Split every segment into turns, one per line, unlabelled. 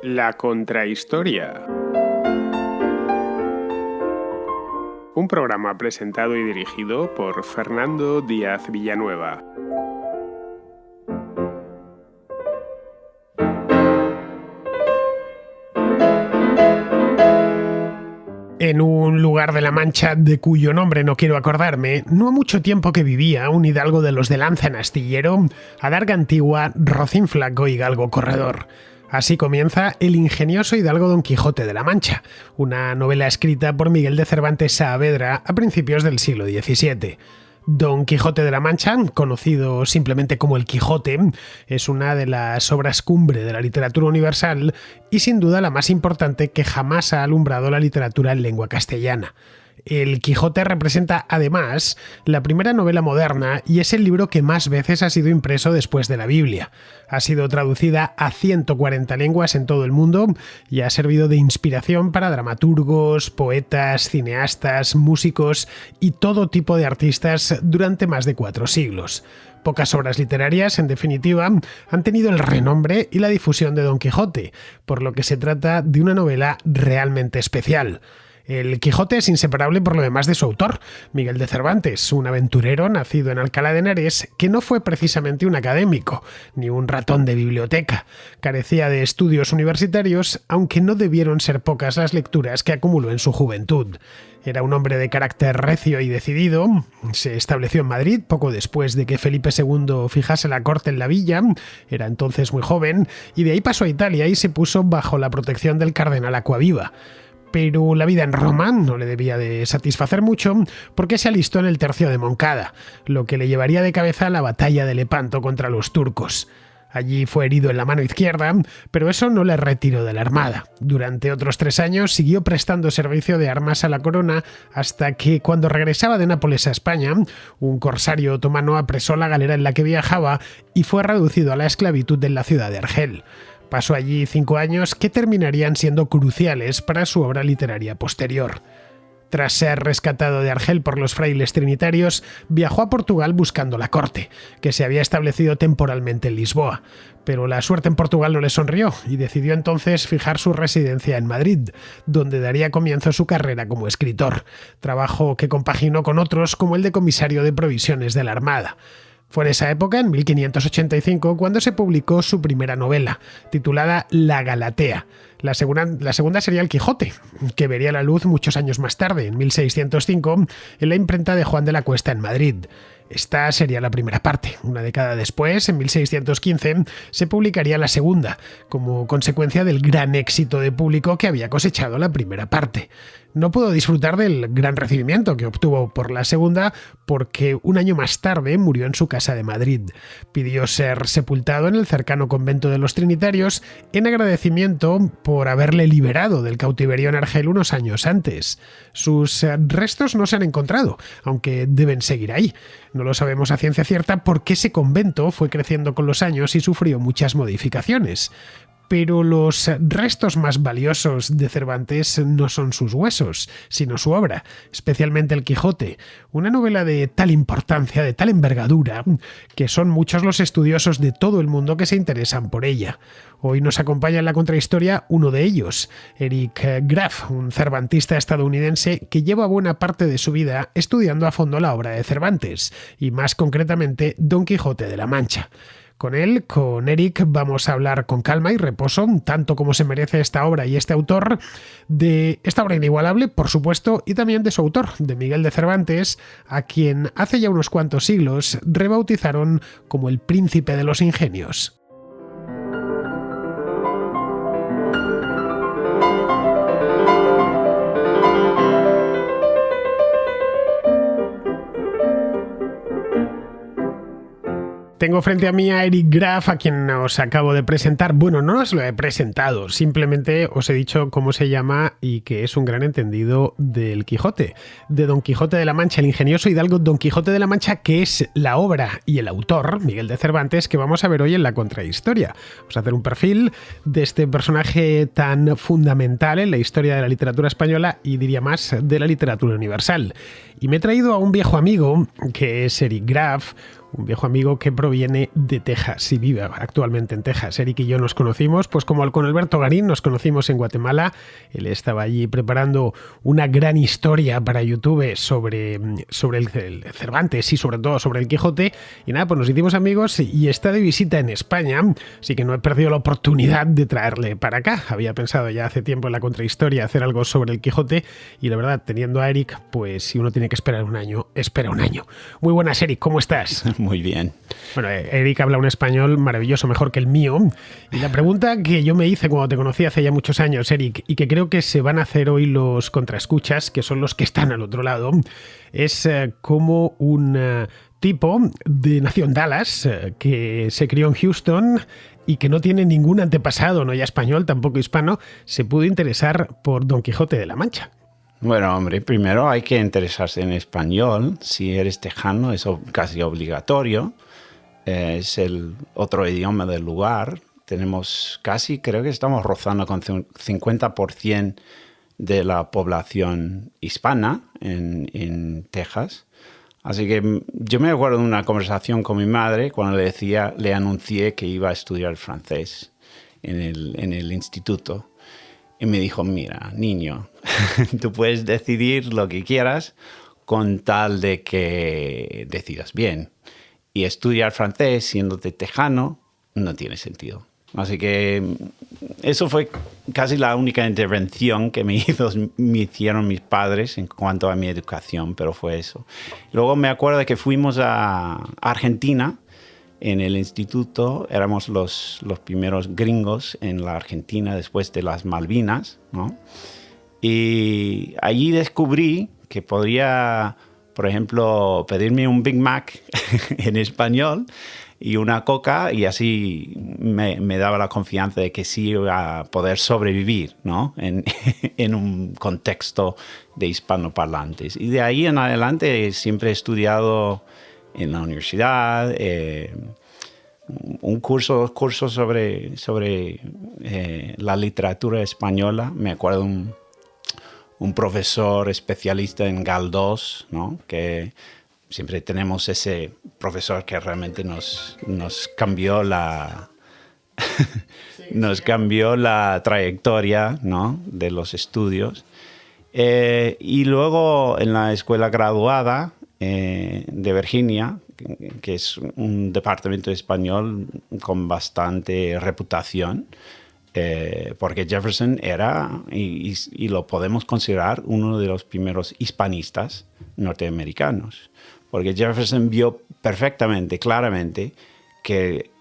La Contrahistoria. Un programa presentado y dirigido por Fernando Díaz Villanueva.
En un lugar de la Mancha de cuyo nombre no quiero acordarme, no ha mucho tiempo que vivía un hidalgo de los de lanza en astillero, adarga antigua, rocín flaco y galgo corredor. Así comienza El ingenioso hidalgo Don Quijote de la Mancha, una novela escrita por Miguel de Cervantes Saavedra a principios del siglo XVII. Don Quijote de la Mancha, conocido simplemente como El Quijote, es una de las obras cumbre de la literatura universal y sin duda la más importante que jamás ha alumbrado la literatura en lengua castellana. El Quijote representa, además, la primera novela moderna y es el libro que más veces ha sido impreso después de la Biblia. Ha sido traducida a 140 lenguas en todo el mundo y ha servido de inspiración para dramaturgos, poetas, cineastas, músicos y todo tipo de artistas durante más de 4 siglos. Pocas obras literarias, en definitiva, han tenido el renombre y la difusión de Don Quijote, por lo que se trata de una novela realmente especial. El Quijote es inseparable por lo demás de su autor, Miguel de Cervantes, un aventurero nacido en Alcalá de Henares que no fue precisamente un académico, ni un ratón de biblioteca. Carecía de estudios universitarios, aunque no debieron ser pocas las lecturas que acumuló en su juventud. Era un hombre de carácter recio y decidido, se estableció en Madrid poco después de que Felipe II fijase la corte en la villa, era entonces muy joven, y de ahí pasó a Italia y se puso bajo la protección del cardenal Acquaviva. Pero la vida en Roma no le debía de satisfacer mucho porque se alistó en el tercio de Moncada, lo que le llevaría de cabeza a la batalla de Lepanto contra los turcos. Allí fue herido en la mano izquierda, pero eso no le retiró de la armada. Durante otros 3 años siguió prestando servicio de armas a la corona hasta que, cuando regresaba de Nápoles a España, un corsario otomano apresó la galera en la que viajaba y fue reducido a la esclavitud en la ciudad de Argel. Pasó allí 5 años que terminarían siendo cruciales para su obra literaria posterior. Tras ser rescatado de Argel por los frailes trinitarios, viajó a Portugal buscando la corte, que se había establecido temporalmente en Lisboa. Pero la suerte en Portugal no le sonrió y decidió entonces fijar su residencia en Madrid, donde daría comienzo su carrera como escritor, trabajo que compaginó con otros como el de comisario de provisiones de la Armada. Fue en esa época, en 1585, cuando se publicó su primera novela, titulada La Galatea. La segunda sería El Quijote, que vería la luz muchos años más tarde, en 1605, en la imprenta de Juan de la Cuesta en Madrid. Esta sería la primera parte. Una década después, en 1615, se publicaría la segunda, como consecuencia del gran éxito de público que había cosechado la primera parte. No pudo disfrutar del gran recibimiento que obtuvo por la segunda porque un año más tarde murió en su casa de Madrid. Pidió ser sepultado en el cercano convento de los Trinitarios en agradecimiento por haberle liberado del cautiverio en Argel unos años antes. Sus restos no se han encontrado, aunque deben seguir ahí. No lo sabemos a ciencia cierta porque ese convento fue creciendo con los años y sufrió muchas modificaciones. Pero los restos más valiosos de Cervantes no son sus huesos, sino su obra, especialmente El Quijote, una novela de tal importancia, de tal envergadura, que son muchos los estudiosos de todo el mundo que se interesan por ella. Hoy nos acompaña en la contrahistoria uno de ellos, Eric Graf, un cervantista estadounidense que lleva buena parte de su vida estudiando a fondo la obra de Cervantes, y más concretamente Don Quijote de la Mancha. Con él, con Eric, vamos a hablar con calma y reposo, tanto como se merece esta obra y este autor, de esta obra inigualable, por supuesto, y también de su autor, de Miguel de Cervantes, a quien hace ya unos cuantos siglos rebautizaron como el príncipe de los ingenios. Tengo frente a mí a Eric Graf, a quien os acabo de presentar. Bueno, no os lo he presentado, simplemente os he dicho cómo se llama y que es un gran entendido del Quijote, de Don Quijote de la Mancha, el ingenioso hidalgo Don Quijote de la Mancha, que es la obra y el autor, Miguel de Cervantes, que vamos a ver hoy en la contrahistoria. Vamos a hacer un perfil de este personaje tan fundamental en la historia de la literatura española y diría más de la literatura universal. Y me he traído a un viejo amigo, que es Eric Graf, un viejo amigo que proviene de Texas y vive actualmente en Texas. Eric y yo nos conocimos, pues como con Alberto Garín nos conocimos en Guatemala. Él estaba allí preparando una gran historia para YouTube sobre el Cervantes y sobre todo sobre el Quijote. Y nada, pues nos hicimos amigos y está de visita en España, así que no he perdido la oportunidad de traerle para acá. Había pensado ya hace tiempo en la contrahistoria hacer algo sobre el Quijote y la verdad, teniendo a Eric, pues si uno tiene que esperar un año, espera un año. Muy buenas, Eric, ¿cómo estás?
Muy bien.
Bueno, Eric habla un español maravilloso, mejor que el mío. Y la pregunta que yo me hice cuando te conocí hace ya muchos años, Eric, y que creo que se van a hacer hoy los contraescuchas, que son los que están al otro lado, es cómo un tipo de nación Dallas que se crió en Houston y que no tiene ningún antepasado, no ya español, tampoco hispano, se pudo interesar por Don Quijote de la Mancha.
Bueno, hombre, primero hay que interesarse en español. Si eres tejano es casi obligatorio. Es el otro idioma del lugar. Tenemos casi, creo que estamos rozando con 50% de la población hispana en Texas. Así que yo me acuerdo de una conversación con mi madre cuando le anuncié que iba a estudiar francés en el instituto. Y me dijo, mira, niño, tú puedes decidir lo que quieras con tal de que decidas bien. Y estudiar francés siéndote tejano no tiene sentido. Así que eso fue casi la única intervención que me hicieron mis padres en cuanto a mi educación, pero fue eso. Luego me acuerdo que fuimos a Argentina. En el instituto éramos los primeros gringos en la Argentina después de las Malvinas, ¿no? Y allí descubrí que podría, por ejemplo, pedirme un Big Mac en español y una coca y así me daba la confianza de que sí iba a poder sobrevivir, ¿no? en un contexto de hispanoparlantes. Y de ahí en adelante siempre he estudiado en la universidad, un curso sobre la literatura española. Me acuerdo un profesor especialista en Galdós, ¿no? Que siempre tenemos ese profesor que realmente nos cambió nos cambió la trayectoria, ¿no? De los estudios. Y luego en la escuela graduada de Virginia, que es un departamento español con bastante reputación, porque Jefferson era, y lo podemos considerar, uno de los primeros hispanistas norteamericanos. Porque Jefferson vio perfectamente, claramente, que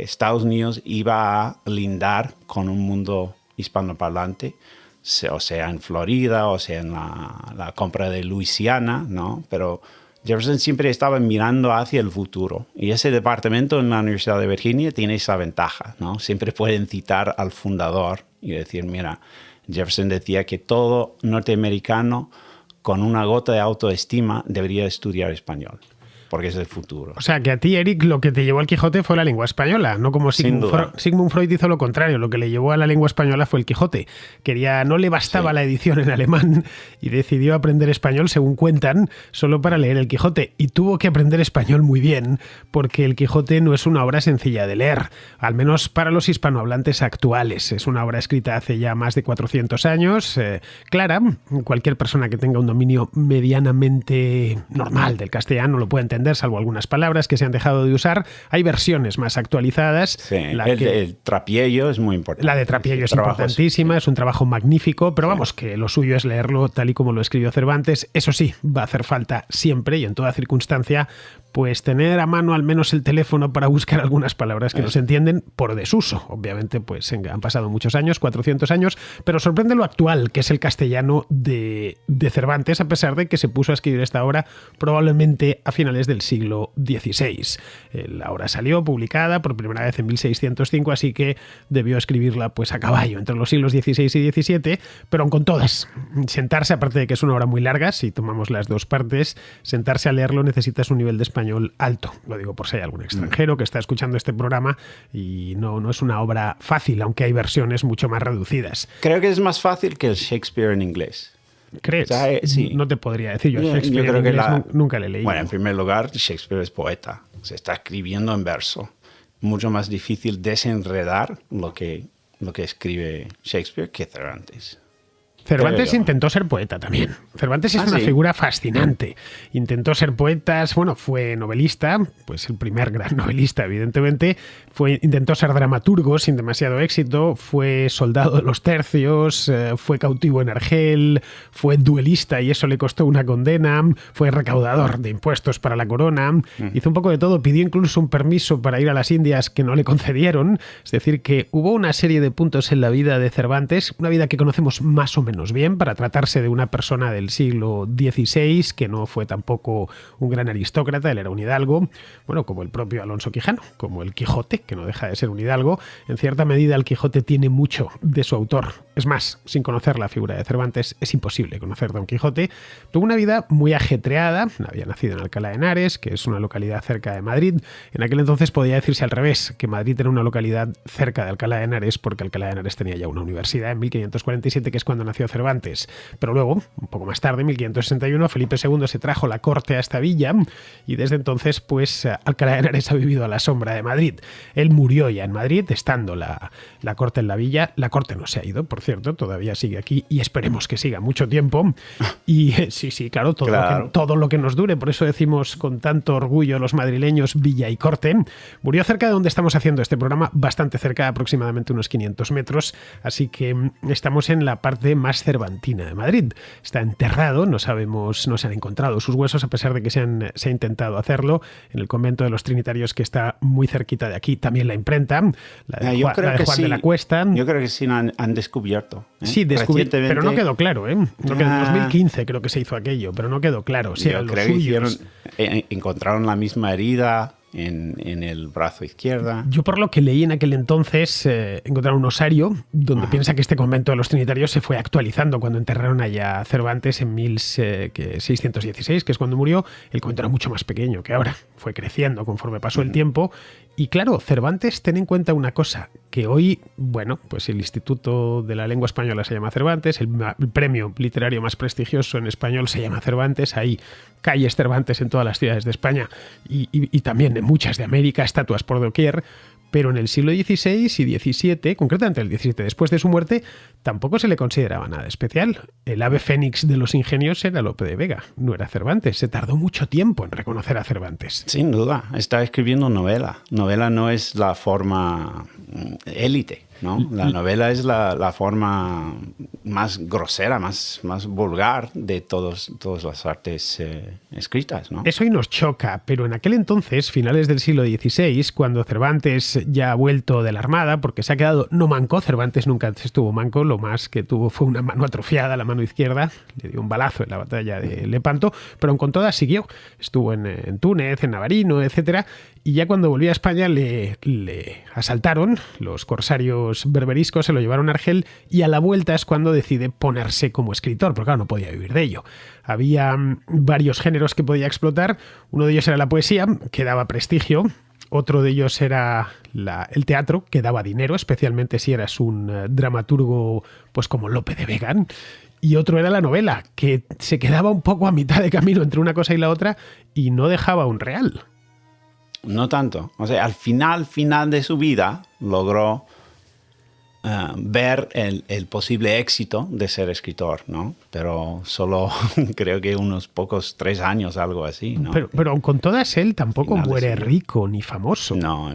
Estados Unidos iba a lindar con un mundo hispanoparlante, o sea en Florida, o sea en la compra de Luisiana, ¿no? Pero Jefferson siempre estaba mirando hacia el futuro. Y ese departamento en la Universidad de Virginia tiene esa ventaja, ¿no? Siempre pueden citar al fundador y decir, mira, Jefferson decía que todo norteamericano con una gota de autoestima debería estudiar español, porque es el futuro.
O sea, que a ti, Eric, lo que te llevó al Quijote fue la lengua española, no como Sigmund Freud hizo lo contrario. Lo que le llevó a la lengua española fue el Quijote. No le bastaba la edición en alemán y decidió aprender español, según cuentan, solo para leer el Quijote. Y tuvo que aprender español muy bien, porque el Quijote no es una obra sencilla de leer, al menos para los hispanohablantes actuales. Es una obra escrita hace ya más de 400 años, clara. Cualquier persona que tenga un dominio medianamente normal del castellano lo puede entender, salvo algunas palabras que se han dejado de usar. Hay versiones más actualizadas.
Sí, el Trapiello es muy importante.
La de Trapiello es importantísima, es un trabajo magnífico, pero vamos, que lo suyo es leerlo tal y como lo escribió Cervantes. Eso sí, va a hacer falta siempre y en toda circunstancia, pues tener a mano al menos el teléfono para buscar algunas palabras que no se entienden por desuso. Obviamente, pues han pasado muchos años, 400 años, pero sorprende lo actual, que es el castellano de Cervantes, a pesar de que se puso a escribir esta obra probablemente a finales del siglo XVI. La obra salió publicada por primera vez en 1605, así que debió escribirla pues a caballo entre los siglos XVI y XVII, pero aun con todas, sentarse, aparte de que es una obra muy larga, si tomamos las dos partes, sentarse a leerlo necesitas un nivel de español alto. Lo digo por si hay algún extranjero que está escuchando este programa y no es una obra fácil, aunque hay versiones mucho más reducidas.
Creo que es más fácil que el Shakespeare en inglés.
¿Crees?
O sea, sí.
No te podría decir. Yo a
Yo
Shakespeare
creo
en
que
inglés nunca le leí.
Bueno, en primer lugar, Shakespeare es poeta. Se está escribiendo en verso. Mucho más difícil desenredar lo que escribe Shakespeare que Cervantes.
Cervantes intentó ser poeta también. Cervantes es una figura fascinante. Intentó ser poeta, bueno, fue novelista, pues el primer gran novelista, evidentemente. Intentó ser dramaturgo sin demasiado éxito, fue soldado de los tercios, fue cautivo en Argel, fue duelista y eso le costó una condena, fue recaudador de impuestos para la corona, hizo un poco de todo, pidió incluso un permiso para ir a las Indias que no le concedieron. Es decir, que hubo una serie de puntos en la vida de Cervantes, una vida que conocemos más o menos bien, para tratarse de una persona del siglo XVI, que no fue tampoco un gran aristócrata, él era un hidalgo, bueno, como el propio Alonso Quijano, como el Quijote, que no deja de ser un hidalgo. En cierta medida el Quijote tiene mucho de su autor. Es más, sin conocer la figura de Cervantes es imposible conocer Don Quijote. Tuvo una vida muy ajetreada, había nacido en Alcalá de Henares, que es una localidad cerca de Madrid. En aquel entonces podía decirse al revés, que Madrid era una localidad cerca de Alcalá de Henares, porque Alcalá de Henares tenía ya una universidad en 1547, que es cuando nació Cervantes. Pero luego, un poco más tarde, en 1561, Felipe II se trajo la corte a esta villa y desde entonces, pues, Alcalá de Henares ha vivido a la sombra de Madrid. Él murió ya en Madrid, estando la corte en la villa. La corte no se ha ido, por cierto, todavía sigue aquí y esperemos que siga mucho tiempo. Y sí, claro, todo lo que nos dure. Por eso decimos con tanto orgullo los madrileños villa y corte. Murió cerca de donde estamos haciendo este programa, bastante cerca, aproximadamente unos 500 metros. Así que estamos en la parte más cervantina de Madrid. Está enterrado, no se han encontrado sus huesos, a pesar de que se ha intentado hacerlo en el convento de los Trinitarios, que está muy cerquita de aquí. También la imprenta, la de Juan de la Cuesta.
Yo creo que sí han descubierto.
Sí, pero no quedó claro. En 2015 creo que se hizo aquello, pero no quedó claro. Si
yo creo que encontraron la misma herida en el brazo izquierdo.
Yo, por lo que leí en aquel entonces, encontraron un osario donde piensa que este convento de los Trinitarios se fue actualizando cuando enterraron allá a Cervantes en 1616, que es cuando murió. El convento era mucho más pequeño que ahora, fue creciendo conforme pasó el tiempo. Y claro, Cervantes, ten en cuenta una cosa, que hoy, bueno, pues el Instituto de la Lengua Española se llama Cervantes, el premio literario más prestigioso en español se llama Cervantes, hay calles Cervantes en todas las ciudades de España y también en muchas de América, estatuas por doquier. Pero en el siglo XVI y XVII, concretamente el XVII, después de su muerte, tampoco se le consideraba nada especial. El ave fénix de los ingenios era Lope de Vega, no era Cervantes. Se tardó mucho tiempo en reconocer a Cervantes.
Sin duda, está escribiendo novela. Novela no es la forma élite, ¿no? La novela es la forma más grosera, más vulgar de todas las artes escritas, ¿no?
Eso hoy nos choca, pero en aquel entonces, finales del siglo XVI, cuando Cervantes ya ha vuelto de la Armada, porque se ha quedado no manco, Cervantes nunca estuvo manco, lo más que tuvo fue una mano atrofiada, la mano izquierda, le dio un balazo en la batalla de Lepanto, pero aun con todas siguió. Estuvo en Túnez, en Navarino, etcétera, y ya cuando volvió a España le asaltaron los corsarios berberiscos, se lo llevaron a Argel y a la vuelta es cuando decide ponerse como escritor, porque claro, no podía vivir de ello. Había varios géneros que podía explotar, uno de ellos era la poesía, que daba prestigio, otro de ellos era el teatro, que daba dinero, especialmente si eras un dramaturgo pues como Lope de Vega, y otro era la novela, que se quedaba un poco a mitad de camino entre una cosa y la otra y no dejaba un real.
No tanto. O sea, al final de su vida logró ver el posible éxito de ser escritor, ¿no? Pero solo creo que unos pocos 3 años, algo así, ¿no?
Pero con todas él tampoco muere rico ni famoso.
No.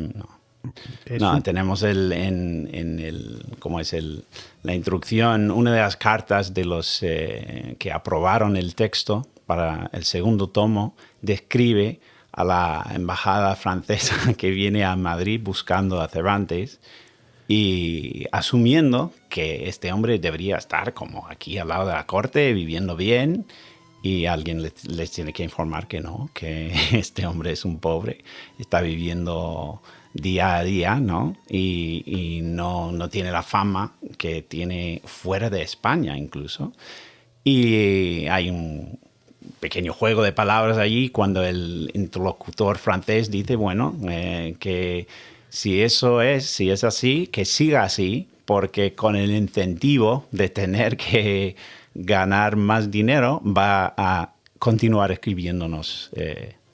Tenemos la introducción, una de las cartas de los que aprobaron el texto para el segundo tomo, describe a la embajada francesa que viene a Madrid buscando a Cervantes y asumiendo que este hombre debería estar como aquí al lado de la corte, viviendo bien, y alguien les tiene que informar que no, que este hombre es un pobre, está viviendo día a día, ¿no? Y no tiene la fama que tiene fuera de España incluso. Y hay un pequeño juego de palabras allí cuando el interlocutor francés dice, bueno, que si es así, que siga así, porque con el incentivo de tener que ganar más dinero, va a continuar escribiéndonos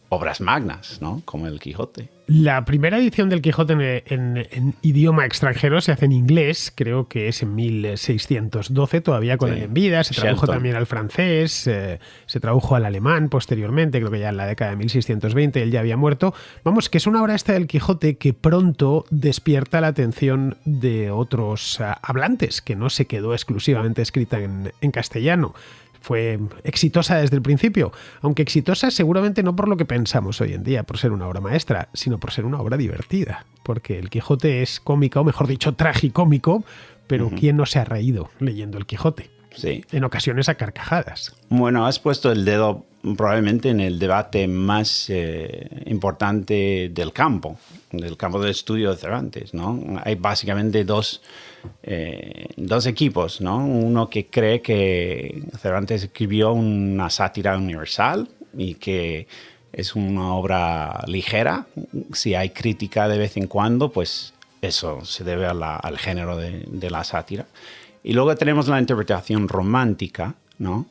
obras magnas, ¿no? Como el Quijote.
La primera edición del Quijote en idioma extranjero se hace en inglés, creo que es en 1612, todavía con el en vida. Se tradujo también al francés, se tradujo al alemán posteriormente, creo que ya en la década de 1620 él ya había muerto. Vamos, que es una obra esta del Quijote que pronto despierta la atención de otros hablantes, que no se quedó exclusivamente escrita en castellano. Fue exitosa desde el principio, aunque exitosa seguramente no por lo que pensamos hoy en día, por ser una obra maestra, sino por ser una obra divertida, porque el Quijote es cómico, o mejor dicho, tragicómico, pero ¿quién no se ha reído leyendo el Quijote?
Sí.
En ocasiones a carcajadas.
Bueno, has puesto el dedo probablemente en el debate más importante del campo de estudio de Cervantes, ¿no? Hay básicamente dos equipos, ¿no? Uno que cree que Cervantes escribió una sátira universal y que es una obra ligera. Si hay crítica de vez en cuando, pues eso se debe al género de la sátira. Y luego tenemos la interpretación romántica, ¿no?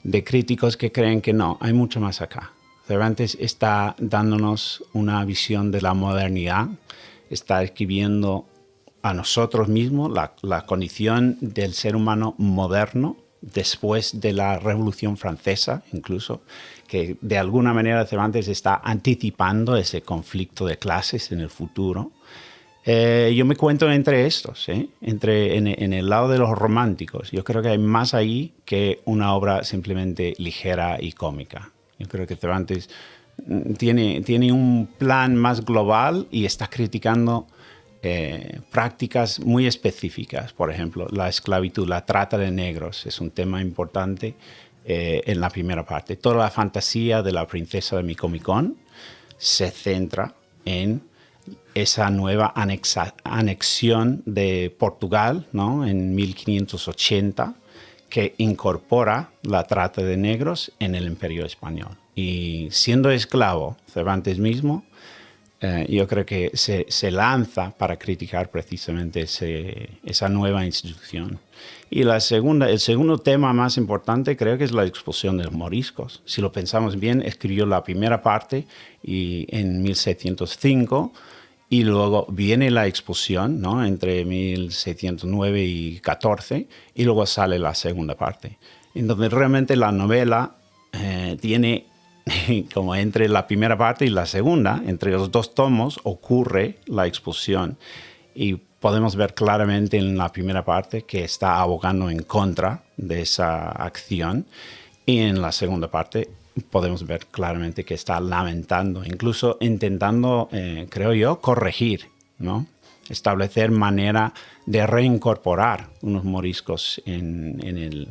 De críticos que creen que no, hay mucho más acá. Cervantes está dándonos una visión de la modernidad, está escribiendo a nosotros mismos la condición del ser humano moderno después de la Revolución Francesa, incluso, que de alguna manera Cervantes está anticipando ese conflicto de clases en el futuro. Yo me cuento entre estos, en el lado de los románticos. Yo creo que hay más ahí que una obra simplemente ligera y cómica. Yo creo que Cervantes tiene un plan más global y está criticando prácticas muy específicas. Por ejemplo, la esclavitud, la trata de negros es un tema importante en la primera parte. Toda la fantasía de la princesa de Micomicón se centra en esa nueva anexión de Portugal, ¿no? En 1580, que incorpora la trata de negros en el Imperio Español. Y siendo esclavo Cervantes mismo, yo creo que se lanza para criticar precisamente esa nueva institución. Y el segundo tema más importante creo que es la expulsión de los moriscos. Si lo pensamos bien, escribió la primera parte en 1605, y luego viene la expulsión, ¿no? Entre 1609 y 14, y luego sale la segunda parte. Entonces realmente la novela tiene, como entre la primera parte y la segunda, entre los dos tomos ocurre la expulsión. Y podemos ver claramente en la primera parte que está abogando en contra de esa acción, y en la segunda parte podemos ver claramente que está lamentando, incluso intentando, creo yo, corregir, ¿no? Establecer manera de reincorporar unos moriscos en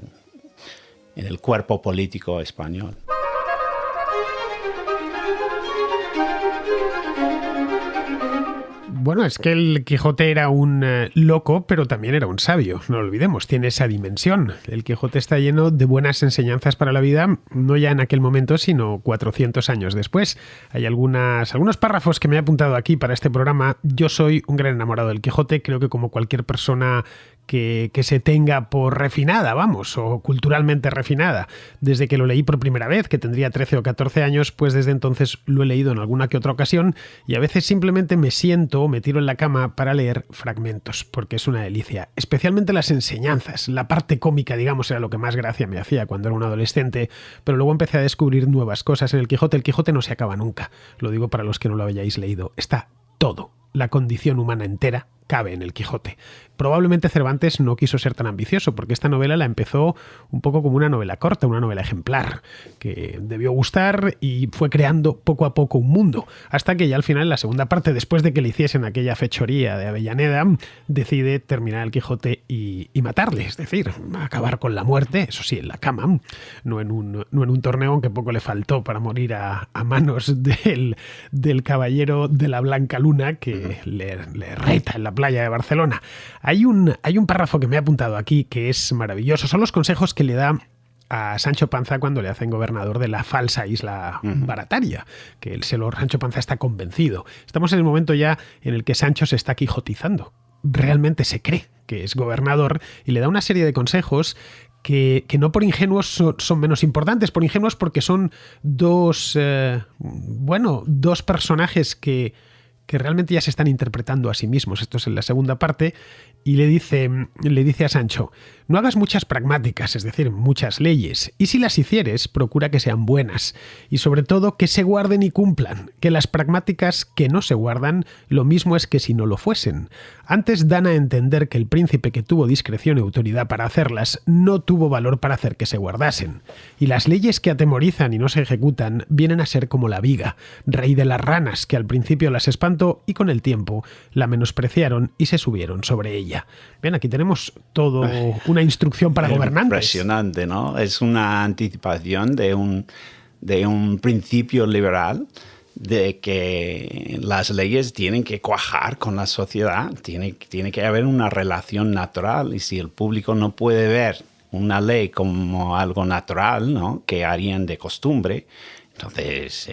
el cuerpo político español.
Bueno, es que el Quijote era un loco, pero también era un sabio, no lo olvidemos, tiene esa dimensión. El Quijote está lleno de buenas enseñanzas para la vida, no ya en aquel momento, sino 400 años después. Hay algunos párrafos que me he apuntado aquí para este programa. Yo soy un gran enamorado del Quijote, creo que como cualquier persona que se tenga por refinada, vamos, o culturalmente refinada. Desde que lo leí por primera vez, que tendría 13 o 14 años, pues desde entonces lo he leído en alguna que otra ocasión, y a veces simplemente me siento, me tiro en la cama para leer fragmentos, porque es una delicia. Especialmente las enseñanzas, la parte cómica, digamos, era lo que más gracia me hacía cuando era un adolescente, pero luego empecé a descubrir nuevas cosas en el Quijote. El Quijote no se acaba nunca, lo digo para los que no lo hayáis leído. Está todo, la condición humana entera cabe en el Quijote. Probablemente Cervantes no quiso ser tan ambicioso, porque esta novela la empezó un poco como una novela corta, una novela ejemplar, que debió gustar y fue creando poco a poco un mundo, hasta que ya al final, en la segunda parte, después de que le hiciesen aquella fechoría de Avellaneda, decide terminar el Quijote y matarle, es decir, acabar con la muerte, eso sí, en la cama, no en un torneo, aunque poco le faltó para morir a manos del caballero de la Blanca Luna, que le reta en la playa de Barcelona. Hay un párrafo que me he apuntado aquí que es maravilloso. Son los consejos que le da a Sancho Panza cuando le hacen gobernador de la falsa isla Barataria, que el señor Sancho Panza está convencido. Estamos en el momento ya en el que Sancho se está quijotizando. Realmente se cree que es gobernador y le da una serie de consejos que no por ingenuos son menos importantes, por ingenuos porque son dos personajes que realmente ya se están interpretando a sí mismos. Esto es en la segunda parte, y le dice a Sancho: no hagas muchas pragmáticas, es decir, muchas leyes, y si las hicieres, procura que sean buenas, y sobre todo que se guarden y cumplan, que las pragmáticas que no se guardan, lo mismo es que si no lo fuesen. Antes dan a entender que el príncipe que tuvo discreción y autoridad para hacerlas, no tuvo valor para hacer que se guardasen, y las leyes que atemorizan y no se ejecutan vienen a ser como la viga, rey de las ranas, que al principio las espantó y con el tiempo la menospreciaron y se subieron sobre ella. Bien, aquí tenemos todo una instrucción para gobernantes.
Impresionante, ¿no? Es una anticipación de un principio liberal de que las leyes tienen que cuajar con la sociedad, tiene que haber una relación natural, y si el público no puede ver una ley como algo natural, ¿no?, que harían de costumbre, entonces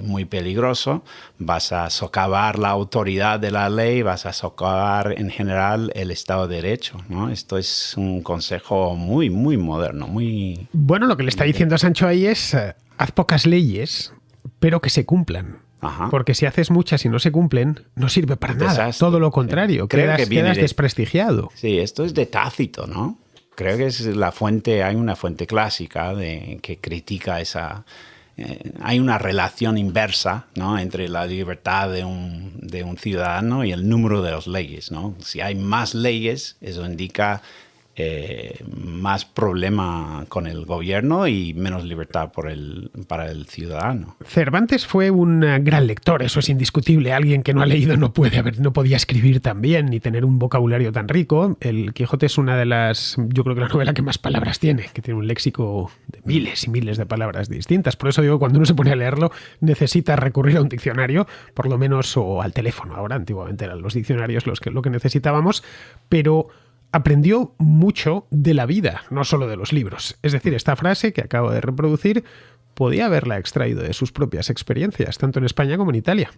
muy peligroso. Vas a socavar la autoridad de la ley, vas a socavar en general el Estado de Derecho, ¿no? Esto es un consejo muy, muy moderno, muy...
Bueno, lo que le está diciendo a Sancho ahí es: haz pocas leyes, pero que se cumplan.
Ajá.
Porque si haces muchas y no se cumplen, no sirve para nada.
Desastre.
Todo lo contrario, quedas desprestigiado.
Sí, esto es de Tácito, ¿no? Creo que es la fuente, hay una fuente clásica que critica esa... hay una relación inversa, ¿no?, entre la libertad de un ciudadano y el número de las leyes, ¿no? Si hay más leyes, eso indica más problema con el gobierno y menos libertad para el ciudadano.
Cervantes fue un gran lector, eso es indiscutible. Alguien que no ha leído no podía escribir tan bien ni tener un vocabulario tan rico. El Quijote es una de las, yo creo que la novela que más palabras tiene, que tiene un léxico de miles y miles de palabras distintas. Por eso digo, cuando uno se pone a leerlo, necesita recurrir a un diccionario, por lo menos, o al teléfono. Ahora, antiguamente eran los diccionarios lo que necesitábamos, pero aprendió mucho de la vida, no solo de los libros. Es decir, esta frase que acabo de reproducir podía haberla extraído de sus propias experiencias, tanto en España como en Italia.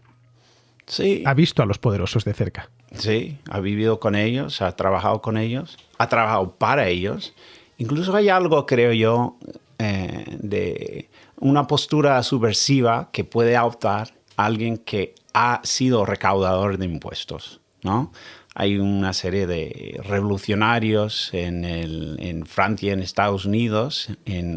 Sí.
Ha visto a los poderosos de cerca.
Sí, ha vivido con ellos, ha trabajado con ellos, ha trabajado para ellos. Incluso hay algo, creo yo, de una postura subversiva que puede adoptar alguien que ha sido recaudador de impuestos, ¿no? Hay una serie de revolucionarios en Francia y en Estados Unidos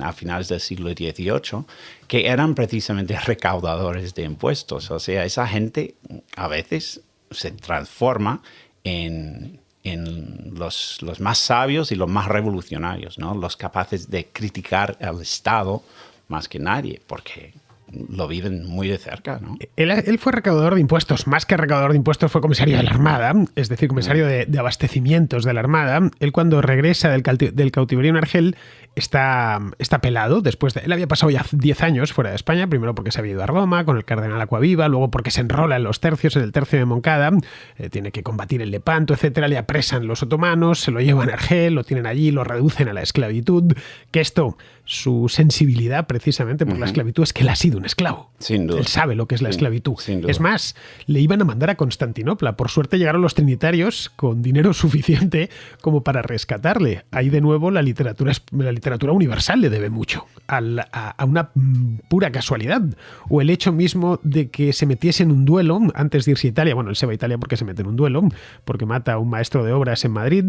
a finales del siglo XVIII que eran precisamente recaudadores de impuestos. O sea, esa gente a veces se transforma en los más sabios y los más revolucionarios, ¿no? Los capaces de criticar al Estado más que nadie, porque lo viven muy de cerca, ¿no?
Él fue recaudador de impuestos. Más que recaudador de impuestos, fue comisario de la Armada, es decir, comisario de abastecimientos de la Armada. Él, cuando regresa del cautiverio en Argel, está pelado. Él había pasado ya 10 años fuera de España, primero porque se había ido a Roma con el cardenal Acquaviva, luego porque se enrola en los tercios, en el tercio de Moncada, tiene que combatir en Lepanto, etcétera. Le apresan los otomanos, se lo llevan a Argel, lo tienen allí, lo reducen a la esclavitud. Que esto, su sensibilidad precisamente por la esclavitud, es que él ha sido un esclavo.
Sin duda.
Él sabe lo que es la esclavitud.
Sin duda.
Es más, le iban a mandar a Constantinopla. Por suerte llegaron los trinitarios con dinero suficiente como para rescatarle. Ahí de nuevo la literatura universal le debe mucho a una pura casualidad, o el hecho mismo de que se metiese en un duelo antes de irse a Italia. Bueno, él se va a Italia porque se mete en un duelo, porque mata a un maestro de obras en Madrid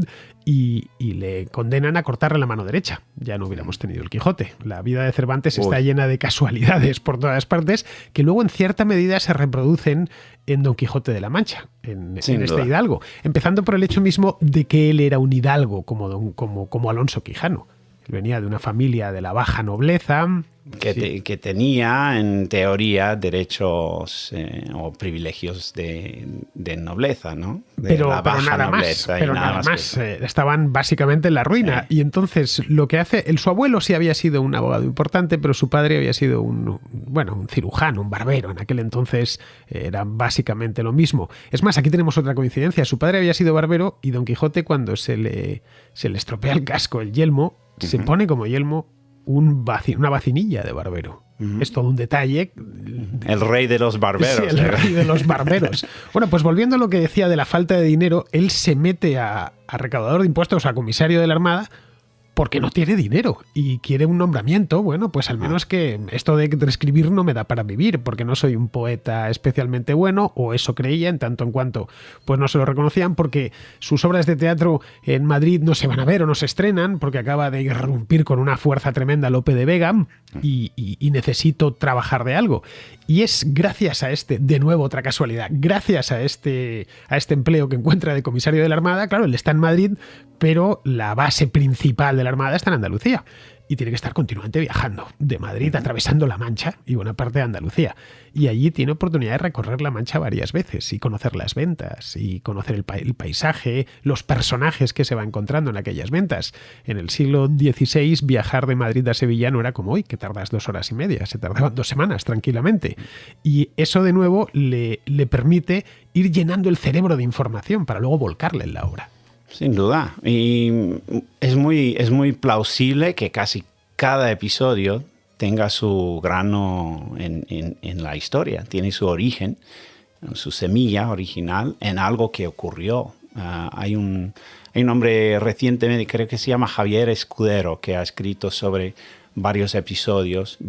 y le condenan a cortarle la mano derecha. Ya no hubiéramos tenido el Quijote. La vida de Cervantes está llena de casualidades por todas partes, que luego en cierta medida se reproducen en Don Quijote de la Mancha, en este hidalgo. Empezando por el hecho mismo de que él era un hidalgo como Alonso Quijano. Él venía de una familia de la baja nobleza.
Que tenía, en teoría, derechos o privilegios de nobleza, ¿no?
Pero nada más. Estaban básicamente en la ruina. Y entonces lo que hace... Su abuelo sí había sido un abogado importante, pero su padre había sido un cirujano, un barbero. En aquel entonces era básicamente lo mismo. Es más, aquí tenemos otra coincidencia. Su padre había sido barbero y Don Quijote, cuando se le estropea el casco, el yelmo, se pone como yelmo una vacinilla de barbero. Es todo un detalle.
El rey de los barberos.
Sí, el rey de los barberos. Bueno, pues volviendo a lo que decía de la falta de dinero, él se mete a recaudador de impuestos, a comisario de la Armada, porque no tiene dinero y quiere un nombramiento. Bueno, pues al menos que esto de escribir no me da para vivir, porque no soy un poeta especialmente bueno, o eso creía, en tanto en cuanto pues no se lo reconocían, porque sus obras de teatro en Madrid no se van a ver o no se estrenan, porque acaba de irrumpir con una fuerza tremenda Lope de Vega y necesito trabajar de algo. Y es gracias a de nuevo otra casualidad, gracias a este empleo que encuentra de comisario de la Armada. Claro, él está en Madrid, pero la base principal de la Armada está en Andalucía y tiene que estar continuamente viajando de Madrid, atravesando La Mancha y buena parte de Andalucía. Y allí tiene oportunidad de recorrer La Mancha varias veces y conocer las ventas y conocer el paisaje, los personajes que se va encontrando en aquellas ventas. En el siglo XVI, viajar de Madrid a Sevilla no era como hoy, que tardas 2 horas y media, se tardaban 2 semanas tranquilamente. Y eso de nuevo le permite ir llenando el cerebro de información para luego volcarle en la obra.
Sin duda. Y es muy plausible que casi cada episodio tenga su grano en la historia. Tiene su origen, su semilla original en algo que ocurrió. Hay un hombre recientemente, creo que se llama Javier Escudero, que ha escrito sobre varios episodios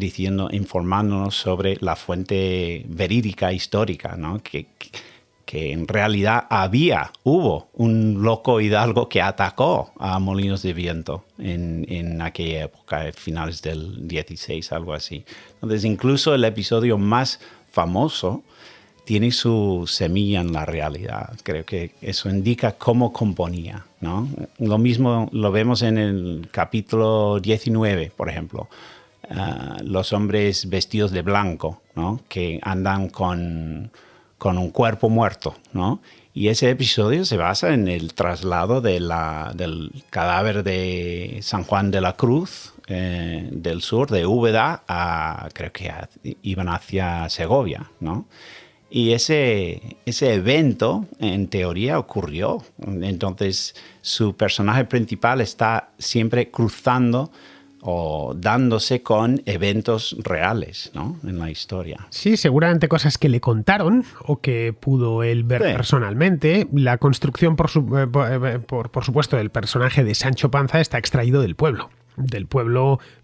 informándonos sobre la fuente verídica histórica, ¿no? Que en realidad hubo un loco hidalgo que atacó a Molinos de Viento en aquella época, finales del 16, algo así. Entonces, incluso el episodio más famoso tiene su semilla en la realidad. Creo que eso indica cómo componía, ¿no? Lo mismo lo vemos en el capítulo 19, por ejemplo. Los hombres vestidos de blanco, ¿no? Que andan con un cuerpo muerto, ¿no? Y ese episodio se basa en el traslado del cadáver de San Juan de la Cruz, del sur, de Úbeda, creo que iban hacia Segovia, ¿no? Y ese evento, en teoría, ocurrió. Entonces, su personaje principal está siempre cruzando o dándose con eventos reales, ¿no? En la historia.
Sí, seguramente cosas que le contaron o que pudo él ver personalmente. La construcción, por supuesto, del personaje de Sancho Panza está extraído del pueblo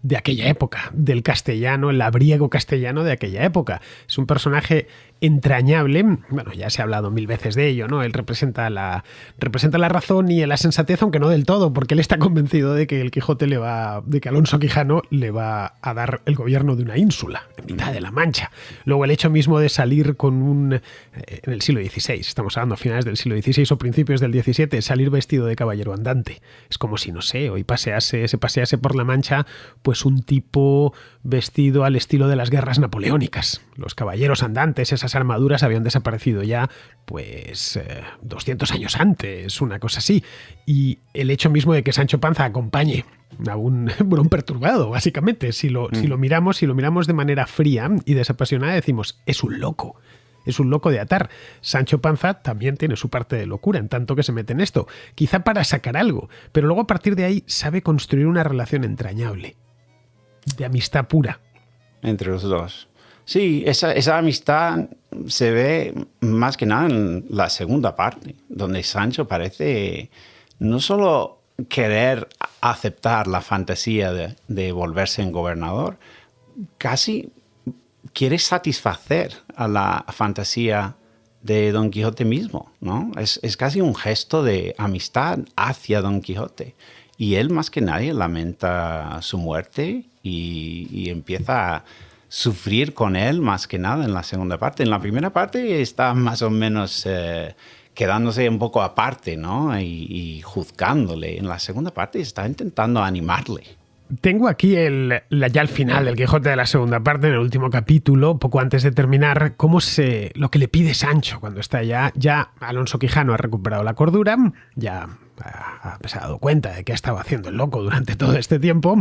de aquella época, del castellano, el labriego castellano de aquella época. Es un personaje entrañable. Bueno, ya se ha hablado 1000 veces de ello, ¿no? Él representa la razón y la sensatez, aunque no del todo, porque él está convencido de que de que Alonso Quijano le va a dar el gobierno de una ínsula, en mitad de la Mancha. Luego el hecho mismo de salir en el siglo XVI, estamos hablando a finales del siglo XVI o principios del XVII, salir vestido de caballero andante. Es como si, no sé, hoy se pasease por la Mancha, pues un tipo vestido al estilo de las guerras napoleónicas. Los caballeros andantes, esas armaduras habían desaparecido ya, pues 200 años antes, una cosa así. Y el hecho mismo de que Sancho Panza acompañe a un burón perturbado, básicamente, si lo miramos de manera fría y desapasionada, decimos, es un loco de atar. Sancho Panza también tiene su parte de locura, en tanto que se mete en esto, quizá para sacar algo, pero luego a partir de ahí sabe construir una relación entrañable, de amistad pura.
Entre los dos. Sí, esa amistad se ve más que nada en la segunda parte, donde Sancho parece no solo querer aceptar la fantasía de volverse en gobernador, casi quiere satisfacer a la fantasía de Don Quijote mismo, ¿no? Es casi un gesto de amistad hacia Don Quijote. Y él más que nadie lamenta su muerte y empieza a sufrir con él más que nada en la segunda parte. En la primera parte está más o menos quedándose un poco aparte, ¿no? Y juzgándole. En la segunda parte está intentando animarle.
Tengo aquí ya al final del Quijote de la segunda parte, en el último capítulo, poco antes de terminar, lo que le pide Sancho cuando está ya Alonso Quijano ha recuperado la cordura, ya se ha dado cuenta de que ha estado haciendo el loco durante todo este tiempo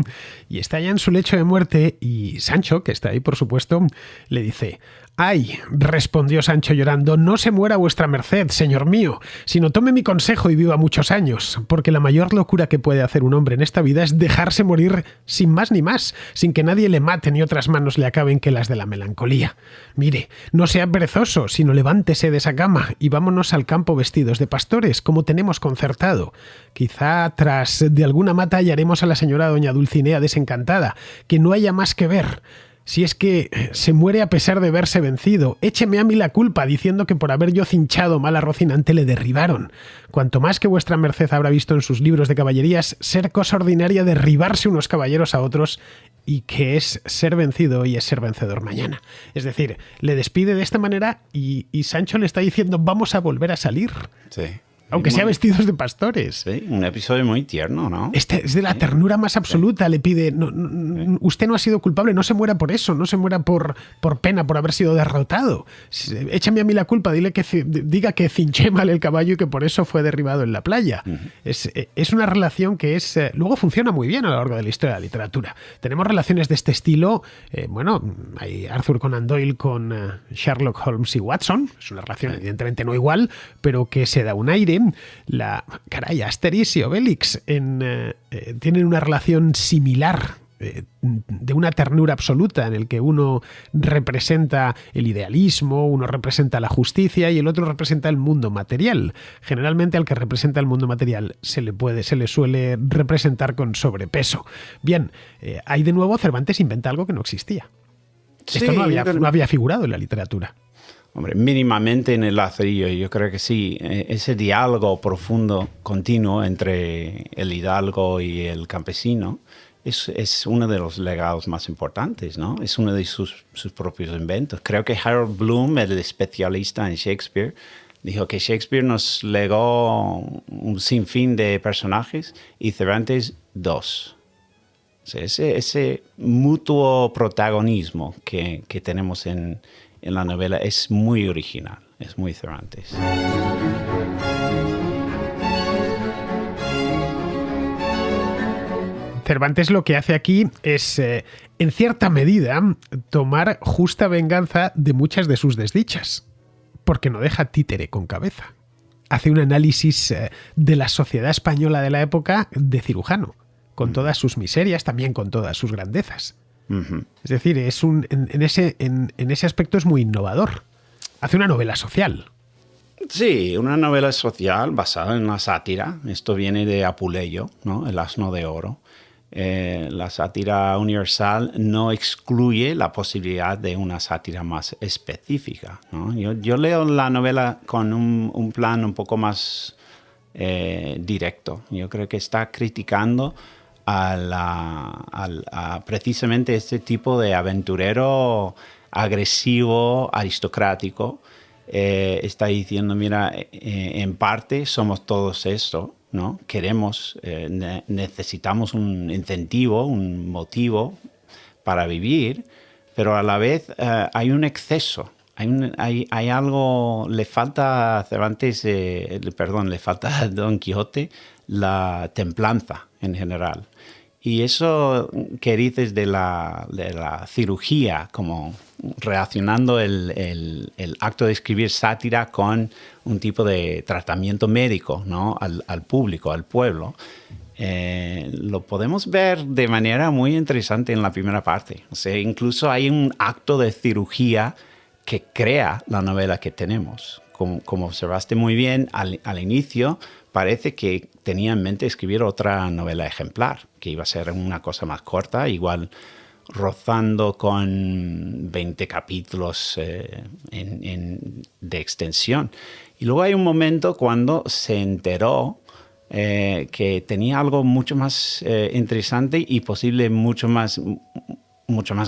y está ya en su lecho de muerte, y Sancho, que está ahí por supuesto, le dice: «Ay», respondió Sancho llorando, «no se muera vuestra merced, señor mío, sino tome mi consejo y viva muchos años, porque la mayor locura que puede hacer un hombre en esta vida es dejarse morir sin más ni más, sin que nadie le mate ni otras manos le acaben que las de la melancolía. Mire, no sea perezoso, sino levántese de esa cama y vámonos al campo vestidos de pastores, como tenemos concertado, pasado. Quizá tras de alguna mata hallaremos a la señora doña Dulcinea desencantada, que no haya más que ver. Si es que se muere a pesar de verse vencido, écheme a mí la culpa diciendo que por haber yo cinchado mal a Rocinante le derribaron. Cuanto más que vuestra merced habrá visto en sus libros de caballerías ser cosa ordinaria derribarse unos caballeros a otros, y que es ser vencido y es ser vencedor mañana. Es decir, le despide de esta manera y Sancho le está diciendo vamos a volver a salir.
Sí.
Aunque sea vestidos de pastores.
Sí, un episodio muy tierno, ¿no?
Este es de la ternura más absoluta. Le pide, usted no ha sido culpable, no se muera por eso, no se muera por pena, por haber sido derrotado. Échame a mí la culpa, diga que cinché mal el caballo y que por eso fue derribado en la playa. Es una relación que luego funciona muy bien a lo largo de la historia de la literatura. Tenemos relaciones de este estilo. Hay Arthur Conan Doyle con Sherlock Holmes y Watson. Es una relación evidentemente no igual, pero que se da un aire. Asterix y Obelix tienen una relación similar, de una ternura absoluta, en el que uno representa el idealismo, uno representa la justicia y el otro representa el mundo material. Generalmente al que representa el mundo material se le suele representar con sobrepeso. Bien, ahí de nuevo Cervantes inventa algo que no existía.
Sí,
esto no había figurado en la literatura.
Hombre, mínimamente en el Lazarillo, yo creo que sí. Ese diálogo profundo, continuo entre el hidalgo y el campesino es uno de los legados más importantes, ¿no? Es uno de sus propios inventos. Creo que Harold Bloom, el especialista en Shakespeare, dijo que Shakespeare nos legó un sinfín de personajes y Cervantes 2. O sea, ese mutuo protagonismo que tenemos en la novela es muy original, es muy Cervantes.
Cervantes lo que hace aquí es, en cierta medida, tomar justa venganza de muchas de sus desdichas, porque no deja títere con cabeza. Hace un análisis de la sociedad española de la época de cirujano, con todas sus miserias, también con todas sus grandezas. Uh-huh. Es decir, en ese aspecto es muy innovador. Hace una novela social.
Sí, una novela social basada en la sátira. Esto viene de Apuleyo, ¿no? El asno de oro. La sátira universal no excluye la posibilidad de una sátira más específica, ¿no? Yo leo la novela con un plan un poco más directo. Yo creo que está criticando a precisamente este tipo de aventurero agresivo, aristocrático. Está diciendo, mira, en parte somos todos esto, ¿no? Queremos, necesitamos un incentivo, un motivo para vivir, pero a la vez hay un exceso. Hay algo, le falta a Cervantes, le falta a Don Quijote la templanza en general. Y eso que dices de la cirugía, como relacionando el acto de escribir sátira con un tipo de tratamiento médico, ¿no? al público, al pueblo, lo podemos ver de manera muy interesante en la primera parte. O sea, incluso hay un acto de cirugía que crea la novela que tenemos. Como observaste muy bien al inicio, parece que tenía en mente escribir otra novela ejemplar, que iba a ser una cosa más corta, igual rozando con 20 capítulos de extensión. Y luego hay un momento cuando se enteró que tenía algo mucho más interesante y posible mucho más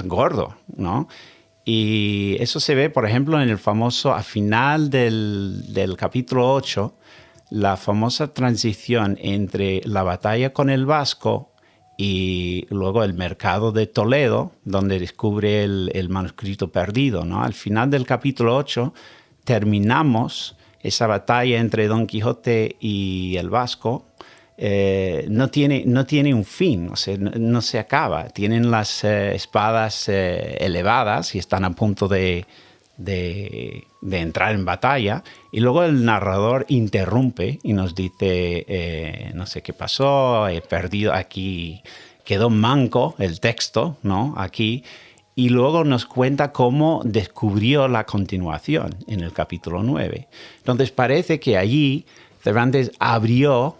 gordo, ¿no? Y eso se ve, por ejemplo, en el famoso, a final del capítulo 8, la famosa transición entre la batalla con el Vasco y luego el mercado de Toledo, donde descubre el manuscrito perdido, ¿no? Al final del capítulo 8 terminamos esa batalla entre Don Quijote y el Vasco. No tiene un fin, o sea, no se acaba. Tienen las espadas elevadas y están a punto de entrar en batalla, y luego el narrador interrumpe y nos dice, no sé qué pasó, he perdido aquí, quedó manco el texto, ¿no? Aquí, y luego nos cuenta cómo descubrió la continuación en el capítulo 9. Entonces parece que allí Cervantes abrió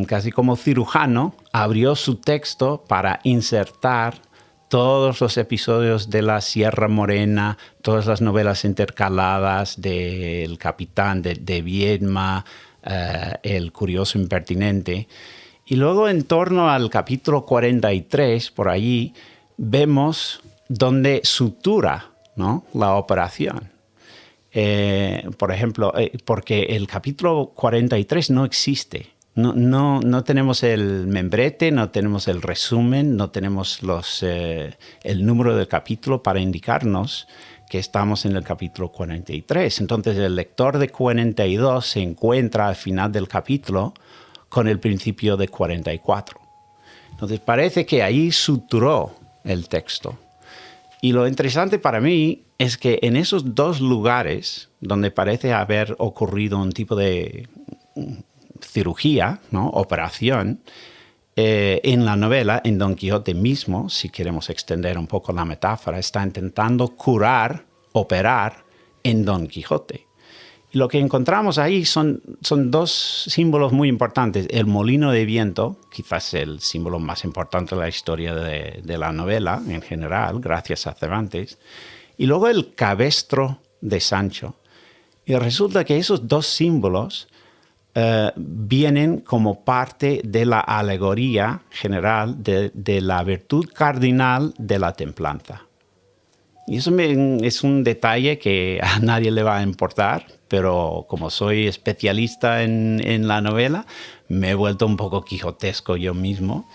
casi como cirujano, abrió su texto para insertar todos los episodios de la Sierra Morena, todas las novelas intercaladas del Capitán de Viedma, El Curioso Impertinente. Y luego en torno al capítulo 43, por allí, vemos donde sutura, ¿no?, la operación. Por ejemplo, porque el capítulo 43 no existe. No tenemos el membrete, no tenemos el resumen, no tenemos el número del capítulo para indicarnos que estamos en el capítulo 43. Entonces el lector de 42 se encuentra al final del capítulo con el principio de 44. Entonces parece que ahí suturó el texto. Y lo interesante para mí es que en esos dos lugares donde parece haber ocurrido un tipo de cirugía, ¿no?, operación, en la novela, en Don Quijote mismo, si queremos extender un poco la metáfora, está intentando curar, operar en Don Quijote. Y lo que encontramos ahí son dos símbolos muy importantes. El molino de viento, quizás el símbolo más importante de la historia de la novela en general, gracias a Cervantes, y luego el cabestro de Sancho. Y resulta que esos dos símbolos vienen como parte de la alegoría general de la virtud cardinal de la templanza. Y eso es un detalle que a nadie le va a importar, pero como soy especialista en la novela, me he vuelto un poco quijotesco yo mismo.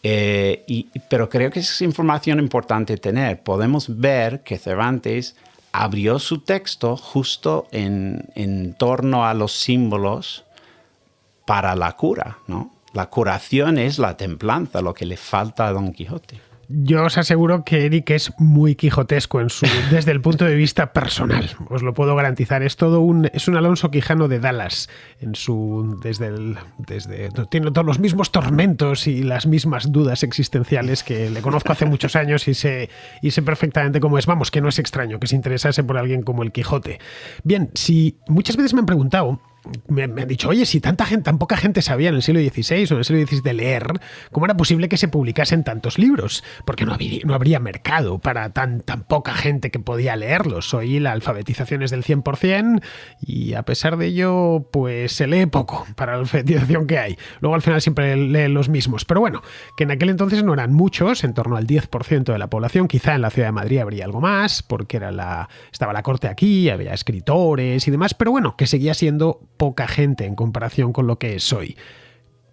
Pero creo que es información importante tener. Podemos ver que Cervantes abrió su texto justo en torno a los símbolos para la cura, ¿no? La curación es la templanza, lo que le falta a Don Quijote.
Yo os aseguro que Eric es muy quijotesco desde el punto de vista personal. Os lo puedo garantizar. Es un Alonso Quijano de Dallas. Tiene todos los mismos tormentos y las mismas dudas existenciales, que le conozco hace muchos años y sé perfectamente cómo es. Vamos, que no es extraño que se interesase por alguien como el Quijote. Bien, si muchas veces me han preguntado, me han dicho, oye, si tan poca gente sabía en el siglo XVI o en el siglo XVI de leer, ¿cómo era posible que se publicasen tantos libros? Porque no habría mercado para tan poca gente que podía leerlos. Hoy la alfabetización es del 100% y a pesar de ello, pues se lee poco para la alfabetización que hay. Luego al final siempre leen los mismos. Pero bueno, que en aquel entonces no eran muchos, en torno al 10% de la población. Quizá en la ciudad de Madrid habría algo más, porque estaba la corte aquí, había escritores y demás, pero bueno, que seguía siendo poca gente en comparación con lo que es hoy.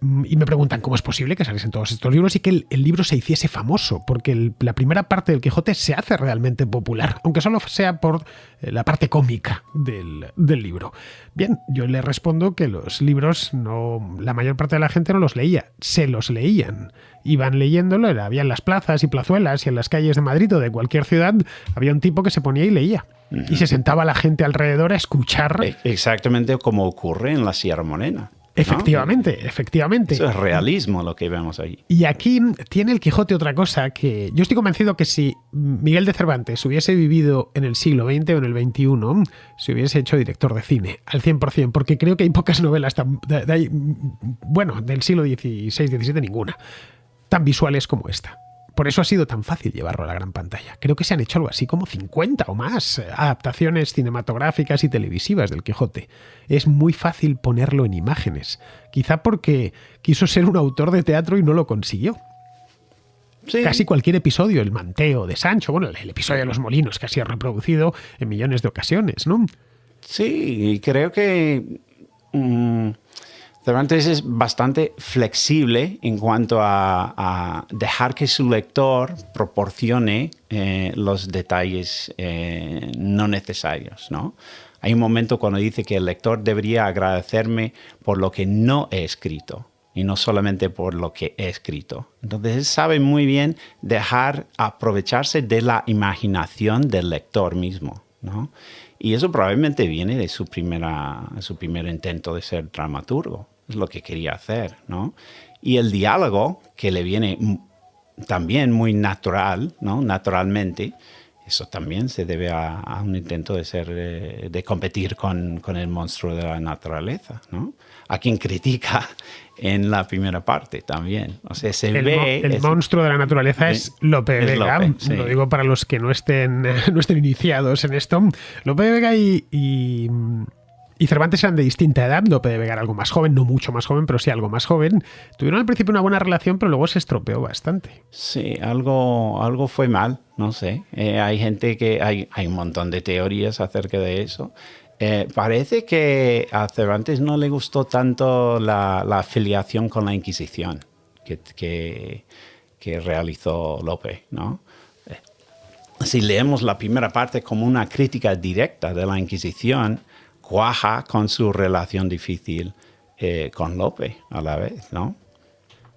Y me preguntan cómo es posible que saliesen todos estos libros y que el libro se hiciese famoso, porque la primera parte del Quijote se hace realmente popular, aunque solo sea por la parte cómica del libro. Bien, yo le respondo que los libros la mayor parte de la gente no los leía, se los leían. Iban leyéndolo, había en las plazas y plazuelas y en las calles de Madrid o de cualquier ciudad, había un tipo que se ponía y leía. Y se sentaba la gente alrededor a escuchar.
Exactamente como ocurre en la Sierra Morena, ¿no?
Efectivamente.
Eso es realismo lo que vemos ahí.
Y aquí tiene el Quijote otra cosa que yo estoy convencido que si Miguel de Cervantes hubiese vivido en el siglo XX o en el XXI, se hubiese hecho director de cine al 100%, porque creo que hay pocas novelas del siglo XVI, XVII, ninguna, tan visuales como esta. Por eso ha sido tan fácil llevarlo a la gran pantalla. Creo que se han hecho algo así como 50 o más adaptaciones cinematográficas y televisivas del Quijote. Es muy fácil ponerlo en imágenes. Quizá porque quiso ser un autor de teatro y no lo consiguió. Sí. Casi cualquier episodio, el manteo de Sancho, el episodio de los molinos que ha sido reproducido en millones de ocasiones, ¿no?
Sí, y creo que Cervantes es bastante flexible en cuanto a dejar que su lector proporcione los detalles no necesarios, ¿no? Hay un momento cuando dice que el lector debería agradecerme por lo que no he escrito y no solamente por lo que he escrito. Entonces él sabe muy bien dejar aprovecharse de la imaginación del lector mismo, ¿no? Y eso probablemente viene de su primer intento de ser dramaturgo. Es lo que quería hacer, ¿no? Y el diálogo, que le viene también muy natural, ¿no? Naturalmente, eso también se debe a un intento de competir con el monstruo de la naturaleza, ¿no? a quien critica en la primera parte también. O sea,
el monstruo de la naturaleza es Lope de Vega.
Lope, sí.
Lo digo para los que no estén iniciados en esto. Lope de Vega y Cervantes eran de distinta edad. Lope de Vega era algo más joven, no mucho más joven, pero sí algo más joven. Tuvieron al principio una buena relación, pero luego se estropeó bastante.
Sí, algo fue mal, no sé. Hay gente que... Hay un montón de teorías acerca de eso. Parece que a Cervantes no le gustó tanto la afiliación con la Inquisición que realizó Lope, ¿no? Si leemos la primera parte como una crítica directa de la Inquisición, cuaja con su relación difícil con Lope a la vez, ¿no?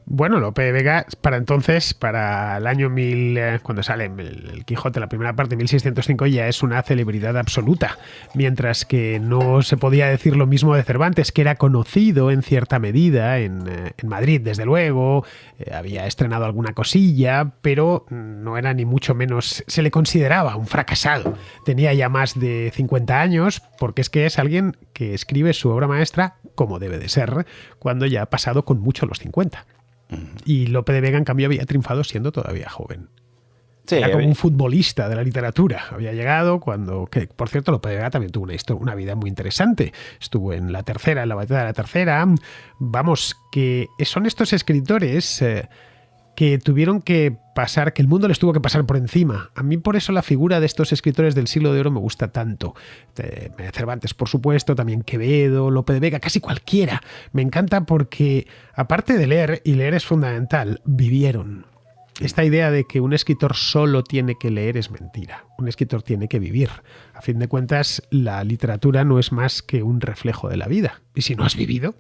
Bueno, Lope de Vega, para entonces, para el año 1000, cuando sale el Quijote, la primera parte, 1605, ya es una celebridad absoluta. Mientras que no se podía decir lo mismo de Cervantes, que era conocido en cierta medida en Madrid, desde luego, había estrenado alguna cosilla, pero no era ni mucho menos, se le consideraba un fracasado. Tenía ya más de 50 años, porque es que es alguien que escribe su obra maestra como debe de ser, cuando ya ha pasado con mucho los 50. Y Lope de Vega, en cambio, había triunfado siendo todavía joven.
Sí,
era como un futbolista de la literatura. Había llegado que, por cierto, Lope de Vega también tuvo una vida muy interesante. Estuvo en la batalla de la Tercera. Vamos, que son estos escritores que tuvieron que pasar, que el mundo les tuvo que pasar por encima. A mí por eso la figura de estos escritores del siglo de oro me gusta tanto. Cervantes, por supuesto, también Quevedo, Lope de Vega, casi cualquiera. Me encanta porque, aparte de leer, y leer es fundamental, vivieron. Esta idea de que un escritor solo tiene que leer es mentira. Un escritor tiene que vivir. A fin de cuentas, la literatura no es más que un reflejo de la vida. Y si no has vivido...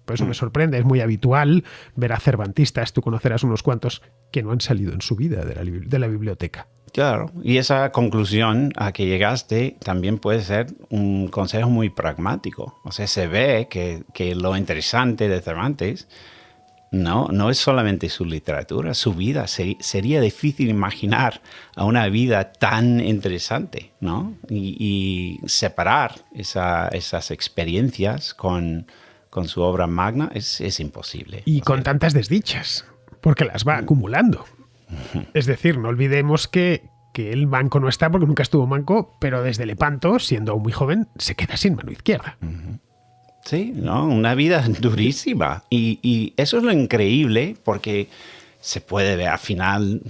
Por eso me sorprende, es muy habitual ver a cervantistas, tú conocerás unos cuantos que no han salido en su vida de la biblioteca.
Claro, y esa conclusión a que llegaste también puede ser un consejo muy pragmático. O sea, se ve que lo interesante de Cervantes no es solamente su literatura, su vida. Sería difícil imaginar a una vida tan interesante, ¿no? Y separar esas experiencias con su obra magna es imposible.
Y con tantas desdichas, porque las va acumulando. Es decir, no olvidemos que el manco no está porque nunca estuvo manco, pero desde Lepanto, siendo aún muy joven, se queda sin mano izquierda.
Sí, ¿no? Una vida durísima. Y eso es lo increíble, porque se puede ver al final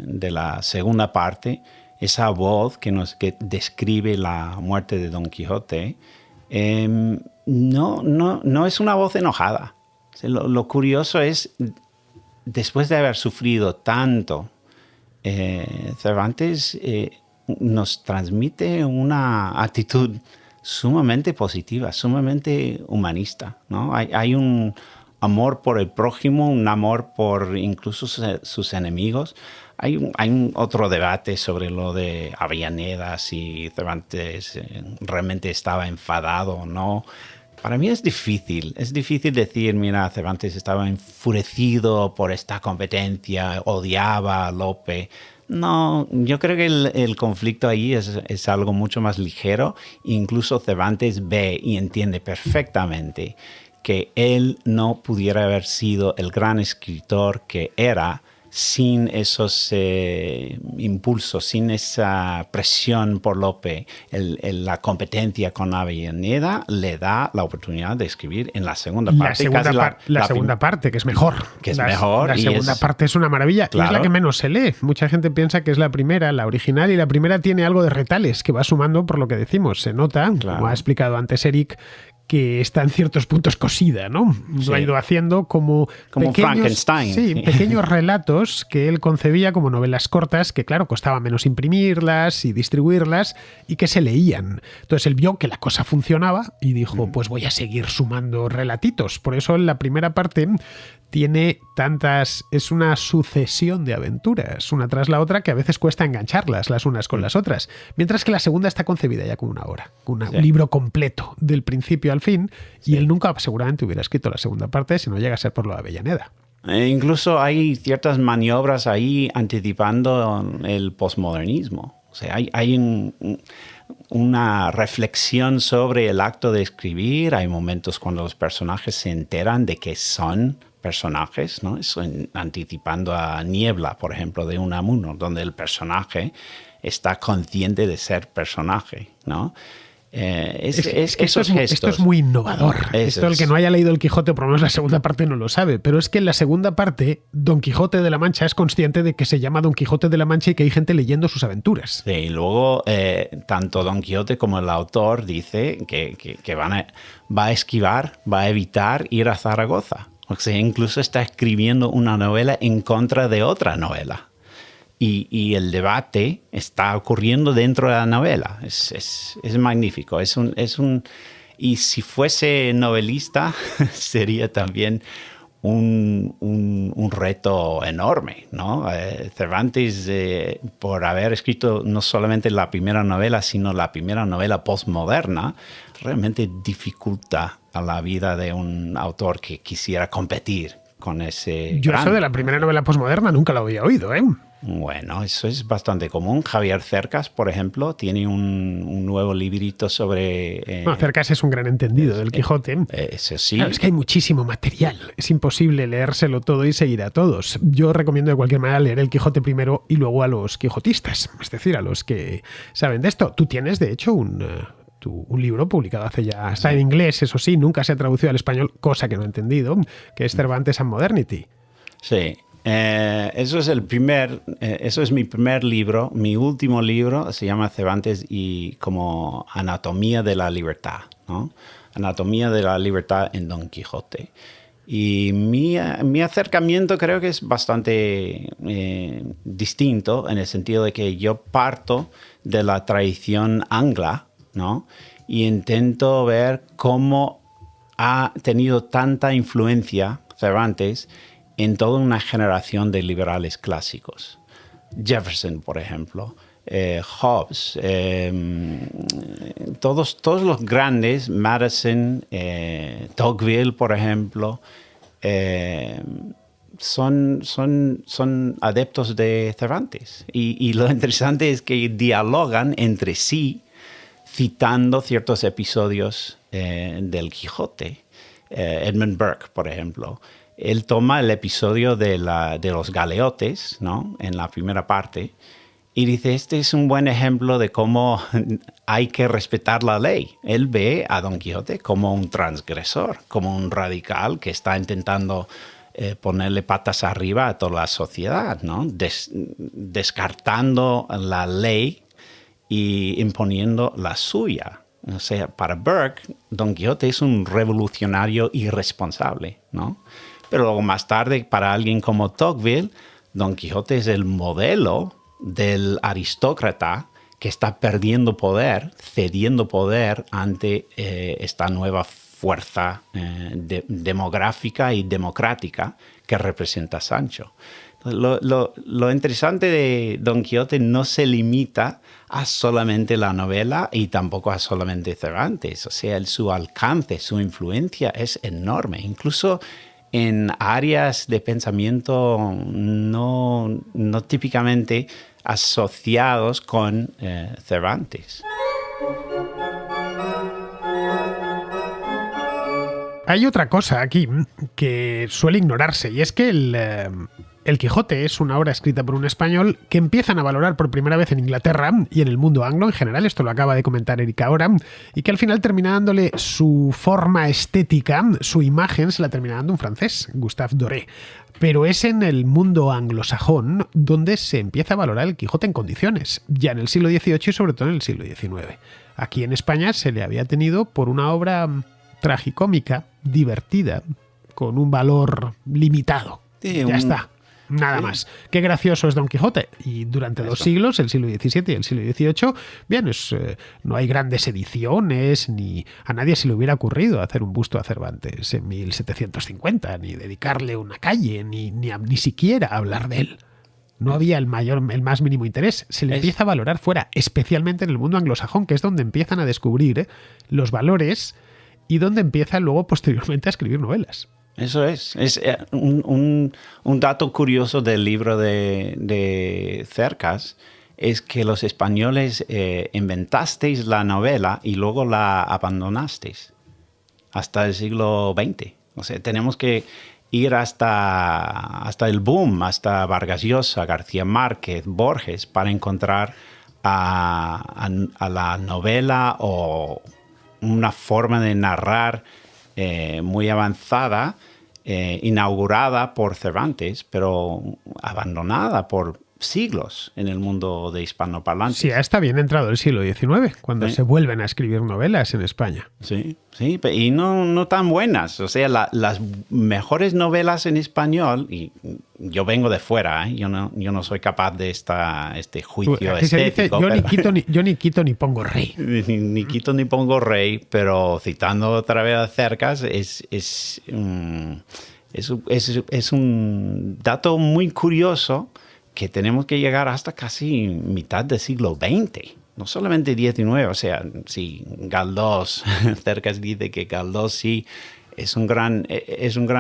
de la segunda parte, esa voz que describe la muerte de Don Quijote. No es una voz enojada. O sea, lo curioso es, después de haber sufrido tanto, Cervantes nos transmite una actitud sumamente positiva, sumamente humanista, ¿no? Hay un amor por el prójimo, un amor por incluso sus enemigos. Hay un otro debate sobre lo de Avellaneda, si Cervantes realmente estaba enfadado o no. Para mí es difícil decir, mira, Cervantes estaba enfurecido por esta competencia, odiaba a Lope. No, yo creo que el conflicto ahí es algo mucho más ligero. Incluso Cervantes ve y entiende perfectamente que él no pudiera haber sido el gran escritor que era sin esos impulsos, sin esa presión por Lope. La competencia con Avellaneda le da la oportunidad de escribir en la segunda parte.
La segunda parte, que es mejor. La segunda parte es una maravilla. Claro. Y es la que menos se lee. Mucha gente piensa que es la primera, la original, y la primera tiene algo de retales que va sumando por lo que decimos. Se nota, claro, como ha explicado antes Eric, que está en ciertos puntos cosida, ¿no? Lo ha ido haciendo como
Frankenstein.
Sí, pequeños relatos que él concebía como novelas cortas, que claro, costaba menos imprimirlas y distribuirlas, y que se leían. Entonces él vio que la cosa funcionaba y dijo, pues voy a seguir sumando relatitos. Por eso en la primera parte tiene es una sucesión de aventuras, una tras la otra, que a veces cuesta engancharlas las unas con las otras, mientras que la segunda está concebida ya como una obra, un libro completo, del principio al fin, y él nunca seguramente hubiera escrito la segunda parte si no llega a ser por lo de Avellaneda.
Incluso hay ciertas maniobras ahí anticipando el posmodernismo. O sea, una reflexión sobre el acto de escribir. Hay momentos cuando los personajes se enteran de que son personajes, ¿no? Anticipando a Niebla, por ejemplo, de Unamuno, donde el personaje está consciente de ser personaje, ¿no?
Esto es muy innovador. El que no haya leído El Quijote, o por lo menos la segunda parte, no lo sabe. Pero es que en la segunda parte, Don Quijote de la Mancha es consciente de que se llama Don Quijote de la Mancha y que hay gente leyendo sus aventuras.
Sí, y luego tanto Don Quijote como el autor dice que va a esquivar, va a evitar ir a Zaragoza. O sea, incluso está escribiendo una novela en contra de otra novela. Y el debate está ocurriendo dentro de la novela. Es magnífico. Y si fuese novelista, sería también un reto enorme, ¿no? Cervantes, por haber escrito no solamente la primera novela, sino la primera novela postmoderna, realmente dificulta a la vida de un autor que quisiera competir con ese...
Yo eso de la primera novela postmoderna nunca lo había oído, ¿eh?
Bueno, eso es bastante común. Javier Cercas, por ejemplo, tiene un nuevo librito sobre...
Cercas es un gran entendido del Quijote.
Eso sí.
Claro, es que hay muchísimo material. Es imposible leérselo todo y seguir a todos. Yo recomiendo de cualquier manera leer El Quijote primero y luego a los quijotistas, es decir, a los que saben de esto. Tú tienes, de hecho, un libro publicado hace ya... Está en inglés, eso sí, nunca se ha traducido al español, cosa que no he entendido, que es Cervantes and Modernity.
Sí. Eso es mi primer libro. Mi último libro se llama Cervantes y como Anatomía de la Libertad, ¿no? Anatomía de la Libertad en Don Quijote. Y mi acercamiento creo que es bastante distinto en el sentido de que yo parto de la tradición angla, ¿no? Y intento ver cómo ha tenido tanta influencia Cervantes en toda una generación de liberales clásicos. Jefferson, por ejemplo, Hobbes, todos los grandes, Madison, Tocqueville, por ejemplo, son adeptos de Cervantes. Y lo interesante es que dialogan entre sí, citando ciertos episodios del Quijote. Edmund Burke, por ejemplo, él toma el episodio de los galeotes, ¿no? En la primera parte, y dice, este es un buen ejemplo de cómo hay que respetar la ley. Él ve a Don Quijote como un transgresor, como un radical que está intentando ponerle patas arriba a toda la sociedad, ¿no? Descartando la ley y imponiendo la suya. O sea, para Burke, Don Quijote es un revolucionario irresponsable, ¿no? Pero luego más tarde, para alguien como Tocqueville, Don Quijote es el modelo del aristócrata que está perdiendo poder, cediendo poder ante esta nueva fuerza demográfica y democrática que representa Sancho. Lo interesante de Don Quijote no se limita a solamente la novela y tampoco a solamente Cervantes. O sea, su alcance, su influencia es enorme. Incluso en áreas de pensamiento no típicamente asociados con Cervantes.
Hay otra cosa aquí que suele ignorarse y es que El Quijote es una obra escrita por un español que empiezan a valorar por primera vez en Inglaterra y en el mundo anglo en general, esto lo acaba de comentar Erika ahora, y que al final termina dándole su forma estética, su imagen, se la termina dando un francés, Gustave Doré. Pero es en el mundo anglosajón donde se empieza a valorar el Quijote en condiciones, ya en el siglo XVIII y sobre todo en el siglo XIX. Aquí en España se le había tenido por una obra tragicómica, divertida, con un valor limitado.
Sí,
ya está. Nada más. Qué gracioso es Don Quijote. Y durante 2 siglos, el siglo XVII y el siglo XVIII, bien, no hay grandes ediciones, ni a nadie se le hubiera ocurrido hacer un busto a Cervantes en 1750, ni dedicarle una calle, ni siquiera hablar de él. No había el más mínimo interés. Se le empieza a valorar fuera, especialmente en el mundo anglosajón, que es donde empiezan a descubrir los valores y donde empiezan luego posteriormente a escribir novelas.
Eso es un dato curioso del libro de Cercas es que los españoles inventasteis la novela y luego la abandonasteis hasta el siglo XX. O sea, tenemos que ir hasta el boom, hasta Vargas Llosa, García Márquez, Borges, para encontrar a la novela o una forma de narrar muy avanzada, inaugurada por Cervantes, pero abandonada por siglos en el mundo de hispanoparlantes.
Sí, ya está bien entrado el siglo XIX, cuando
Sí.
se vuelven a escribir novelas en España.
Sí, y no tan buenas. O sea, las mejores novelas en español, y yo vengo de fuera, ¿eh? Yo no soy capaz de este juicio
Aquí se dice,
estético.
yo ni
pero-
quito ni pongo rey.
ni quito ni pongo rey, pero citando otra vez a Cercas, es un dato muy curioso que tenemos que llegar hasta casi mitad del siglo XX, no solamente XIX. O sea, sí, Galdós, Cercas dice que Galdós sí es un gran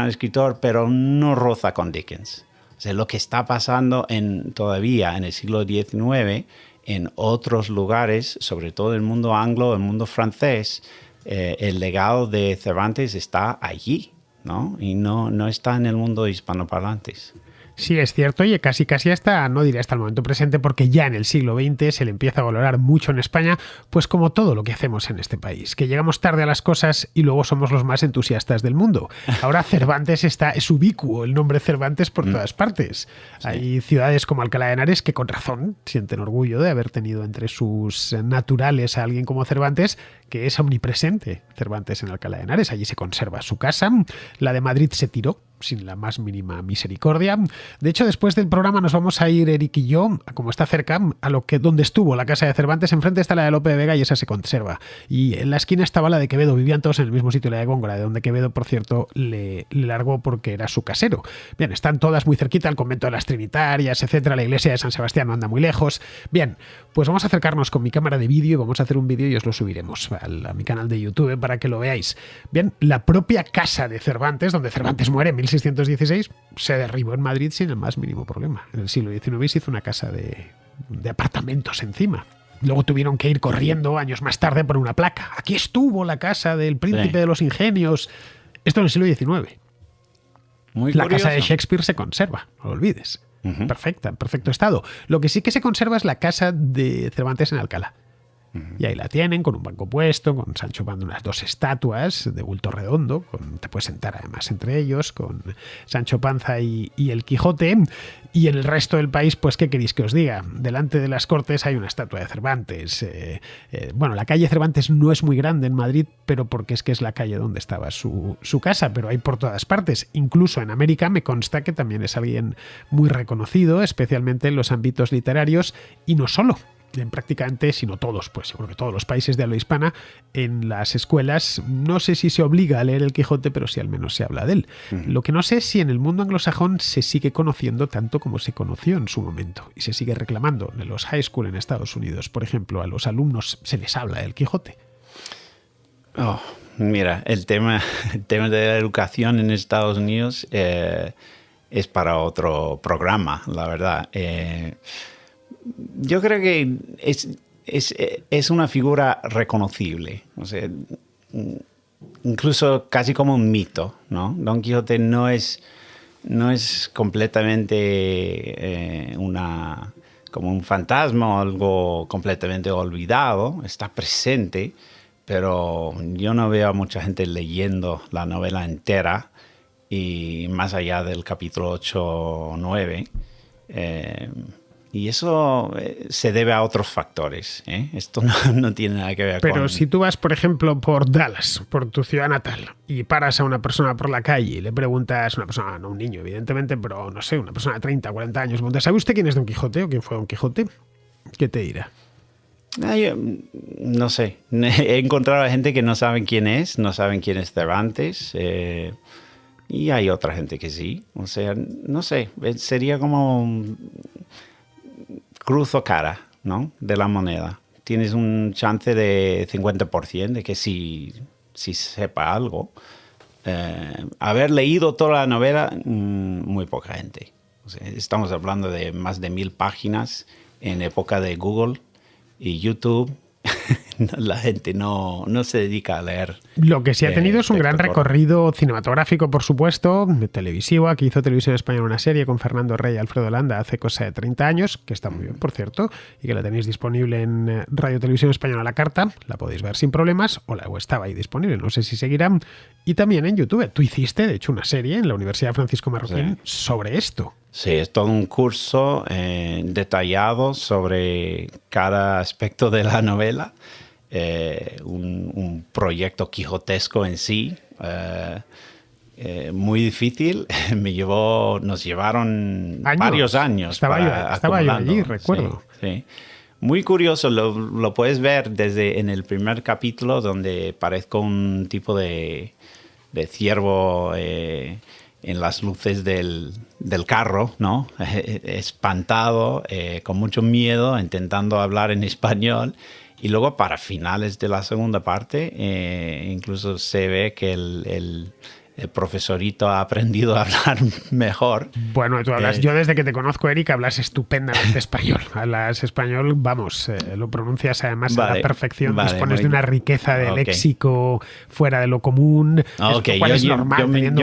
escritor, pero no roza con Dickens. O sea, lo que está pasando todavía en el siglo XIX en otros lugares, sobre todo el mundo anglo, el mundo francés, el legado de Cervantes está allí, ¿no? Y no está en el mundo hispanoparlantes.
Sí, es cierto, y casi hasta, no diré hasta el momento presente, porque ya en el siglo XX se le empieza a valorar mucho en España, pues como todo lo que hacemos en este país, que llegamos tarde a las cosas y luego somos los más entusiastas del mundo. Ahora Cervantes es ubicuo, el nombre Cervantes por todas partes. Sí. Hay ciudades como Alcalá de Henares que con razón sienten orgullo de haber tenido entre sus naturales a alguien como Cervantes, que es omnipresente. Cervantes en Alcalá de Henares, allí se conserva su casa. La de Madrid se tiró sin la más mínima misericordia. De hecho, después del programa nos vamos a ir, Eric y yo, como está cerca, a donde estuvo la casa de Cervantes. Enfrente está la de Lope de Vega y esa se conserva. Y en la esquina estaba la de Quevedo. Vivían todos en el mismo sitio, la de Góngora, de donde Quevedo, por cierto, le largó porque era su casero. Bien, están todas muy cerquita, el convento de las Trinitarias, etcétera. La iglesia de San Sebastián no anda muy lejos. Bien, pues vamos a acercarnos con mi cámara de vídeo y vamos a hacer un vídeo y os lo subiremos a mi canal de YouTube para que lo veáis. Bien, la propia casa de Cervantes, donde Cervantes muere en 1616, se derribó en Madrid sin el más mínimo problema. En el siglo XIX se hizo una casa de apartamentos encima. Luego tuvieron que ir corriendo años más tarde por una placa. Aquí estuvo la casa del príncipe de los ingenios. Esto en el siglo XIX.
Muy
la
curioso.
Casa de Shakespeare se conserva, no lo olvides. Perfecta, en perfecto estado. Lo que sí que se conserva es la casa de Cervantes en Alcalá. Y ahí la tienen, con un banco puesto, con Sancho Panza, unas 2 estatuas de bulto redondo, te puedes sentar además entre ellos, con Sancho Panza y el Quijote. Y en el resto del país, pues, ¿qué queréis que os diga? Delante de las Cortes hay una estatua de Cervantes. Bueno, la calle Cervantes no es muy grande en Madrid, pero porque es que es la calle donde estaba su casa, pero hay por todas partes. Incluso en América me consta que también es alguien muy reconocido, especialmente en los ámbitos literarios, y no solo. En prácticamente, sino todos, pues yo creo que todos los países de habla hispana, en las escuelas, no sé si se obliga a leer el Quijote, pero sí al menos se habla de él. Lo que no sé es si en el mundo anglosajón se sigue conociendo tanto como se conoció en su momento, y se sigue reclamando. En los high school en Estados Unidos, por ejemplo, a los alumnos se les habla del Quijote.
Oh, mira, el tema de la educación en Estados Unidos es para otro programa, la verdad. Yo creo que es una figura reconocible, o sea, incluso casi como un mito, ¿no? Don Quijote no es completamente como un fantasma o algo completamente olvidado, está presente, pero yo no veo a mucha gente leyendo la novela entera y más allá del capítulo 8 o 9. Y eso se debe a otros factores, ¿eh? Esto no tiene nada que ver con...
Pero si tú vas, por ejemplo, por Dallas, por tu ciudad natal, y paras a una persona por la calle y le preguntas, una persona, no un niño, evidentemente, pero no sé, una persona de 30, 40 años, ¿sabe usted quién es Don Quijote o quién fue Don Quijote? ¿Qué te dirá?
Yo, no sé. He encontrado a gente que no saben quién es, no saben quién es Cervantes, y hay otra gente que sí. O sea, no sé, sería como... cruz o cara, ¿no? De la moneda. Tienes un chance de 50% de que sí sepa algo. Haber leído toda la novela, muy poca gente. O sea, estamos hablando de más de 1000 páginas en época de Google y YouTube, la gente no se dedica a leer.
Lo que sí ha tenido es un gran
texto
recorrido cinematográfico, por supuesto, televisivo. Aquí hizo Televisión Española una serie con Fernando Rey y Alfredo Landa hace cosa de 30 años, que está muy bien, por cierto, y que la tenéis disponible en Radio Televisión Española a la carta. La podéis ver sin problemas, o estaba ahí disponible, no sé si seguirá. Y también en YouTube. Tú hiciste, de hecho, una serie en la Universidad Francisco Marroquín sobre esto.
Sí, es todo un curso detallado sobre cada aspecto de la novela. Un proyecto quijotesco en sí, muy difícil. Nos llevaron varios años.
Estaba yo allí, recuerdo.
Sí, sí. Muy curioso, lo puedes ver desde en el primer capítulo, donde parezco un tipo de ciervo en las luces del carro, ¿no? Espantado, con mucho miedo, intentando hablar en español. Y luego para finales de la segunda parte, incluso se ve que el profesorito ha aprendido a hablar mejor.
Bueno, tú hablas, yo desde que te conozco, Eric, hablas estupendamente español. Hablas español, vamos, lo pronuncias además a la perfección. Dispones de una riqueza de léxico fuera de lo común.
Es normal,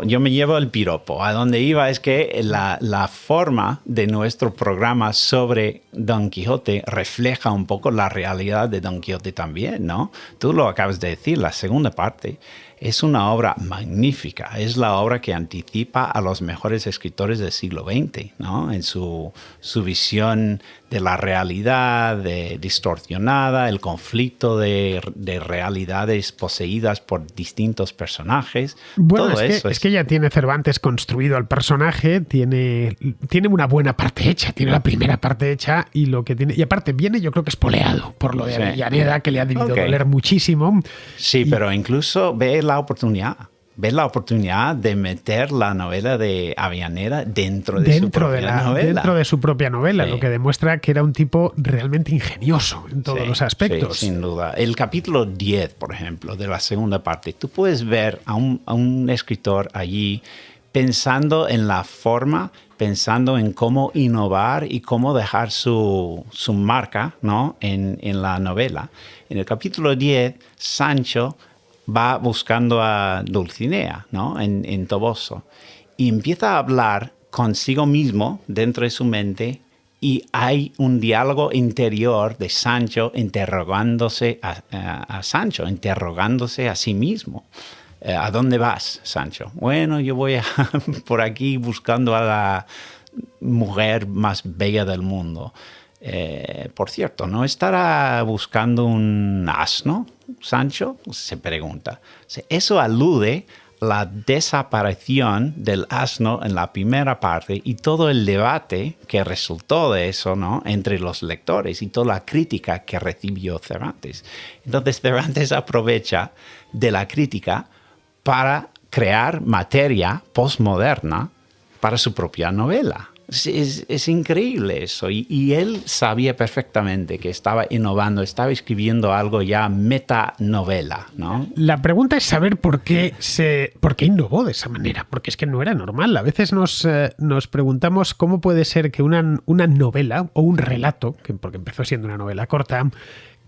yo me llevo el piropo. A donde iba es que la forma de nuestro programa sobre Don Quijote refleja un poco la realidad de Don Quijote también, ¿no? Tú lo acabas de decir, la segunda parte es una obra magnífica. Es la obra que anticipa a los mejores escritores del siglo XX, ¿no? En su visión de la realidad distorsionada, el conflicto de realidades poseídas por distintos personajes.
Bueno, todo es que ya tiene Cervantes construido al personaje, tiene una buena parte hecha, tiene la primera parte hecha y aparte viene, yo creo que espoleado por lo de Avellaneda, que le ha debido doler muchísimo.
Sí, pero incluso ve la oportunidad de meter la novela de Avellaneda dentro de su propia novela.
Dentro de su propia novela, lo que demuestra que era un tipo realmente ingenioso en todos los aspectos.
Sí, sin duda. El capítulo 10, por ejemplo, de la segunda parte, tú puedes ver a un escritor allí pensando en la forma, pensando en cómo innovar y cómo dejar su marca, ¿no? en la novela. En el capítulo 10, Sancho va buscando a Dulcinea, ¿no? en Toboso, y empieza a hablar consigo mismo dentro de su mente, y hay un diálogo interior de Sancho interrogándose a Sancho, interrogándose a sí mismo. ¿A dónde vas, Sancho? Bueno, yo voy por aquí buscando a la mujer más bella del mundo. Por cierto, ¿no estará buscando un asno, Sancho? Se pregunta. Eso alude a la desaparición del asno en la primera parte y todo el debate que resultó de eso, ¿no? Entre los lectores y toda la crítica que recibió Cervantes. Entonces Cervantes aprovecha de la crítica para crear materia postmoderna para su propia novela. Es increíble eso. Y él sabía perfectamente que estaba innovando, estaba escribiendo algo ya metanovela, ¿no?
La pregunta es saber por qué innovó de esa manera, porque es que no era normal. A veces nos preguntamos cómo puede ser que una novela o un relato, porque empezó siendo una novela corta,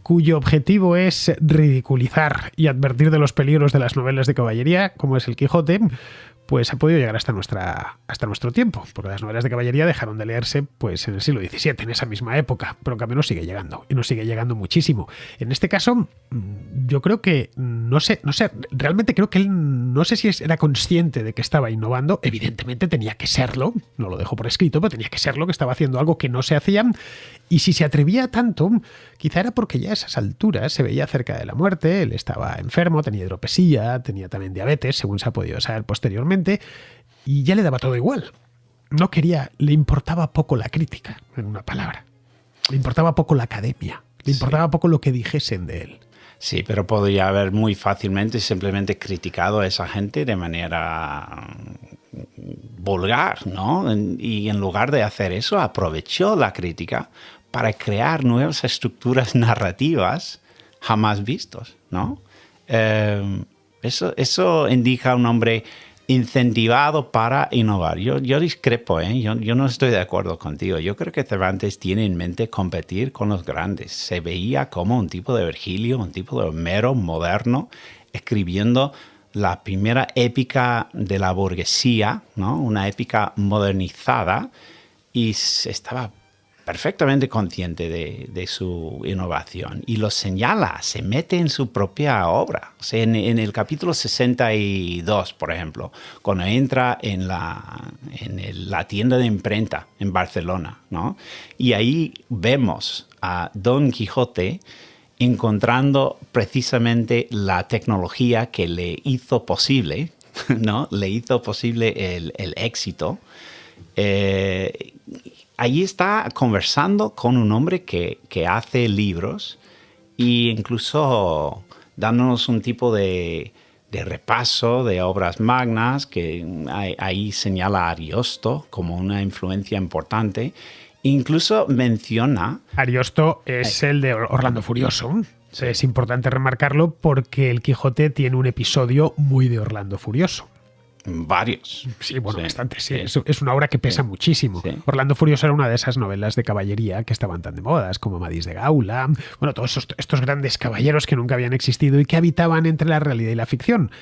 cuyo objetivo es ridiculizar y advertir de los peligros de las novelas de caballería, como es El Quijote, pues ha podido llegar hasta nuestro tiempo, porque las novelas de caballería dejaron de leerse pues en el siglo XVII, en esa misma época, pero en cambio nos sigue llegando, y nos sigue llegando muchísimo. En este caso, yo creo que, no sé, realmente creo que él, no sé si era consciente de que estaba innovando, evidentemente tenía que serlo, no lo dejo por escrito, pero tenía que serlo, que estaba haciendo algo que no se hacía, y si se atrevía tanto, quizá era porque ya a esas alturas se veía cerca de la muerte, él estaba enfermo, tenía hidropesía, tenía también diabetes, según se ha podido saber posteriormente, y ya le daba todo igual. Le importaba poco la crítica, en una palabra. Le importaba poco la academia, le importaba poco lo que dijesen de él.
Sí, pero podría haber muy fácilmente simplemente criticado a esa gente de manera vulgar, ¿no? Y en lugar de hacer eso, aprovechó la crítica para crear nuevas estructuras narrativas jamás vistos, ¿no? Eso indica a un hombre incentivado para innovar. Yo discrepo, ¿eh? Yo no estoy de acuerdo contigo. Yo creo que Cervantes tiene en mente competir con los grandes. Se veía como un tipo de Virgilio, un tipo de Homero moderno, escribiendo la primera épica de la burguesía, ¿no? Una épica modernizada, y estaba perfectamente consciente de su innovación y lo señala, se mete en su propia obra. O sea, en el capítulo 62, por ejemplo, cuando entra en la tienda de imprenta en Barcelona, ¿no? Y ahí vemos a Don Quijote encontrando precisamente la tecnología que le hizo posible, ¿no? Le hizo posible el éxito. Allí está conversando con un hombre que hace libros e incluso dándonos un tipo de repaso de obras magnas, que ahí señala a Ariosto como una influencia importante. Incluso menciona...
Ariosto es el de Orlando Furioso. Sí. Es importante remarcarlo porque el Quijote tiene un episodio muy de Orlando Furioso.
Varios.
Sí, bueno, bastante, sí. Es una obra que pesa muchísimo.
Sí.
Orlando Furioso era una de esas novelas de caballería que estaban tan de modas, como Amadís de Gaula, bueno, todos estos grandes caballeros que nunca habían existido y que habitaban entre la realidad y la ficción,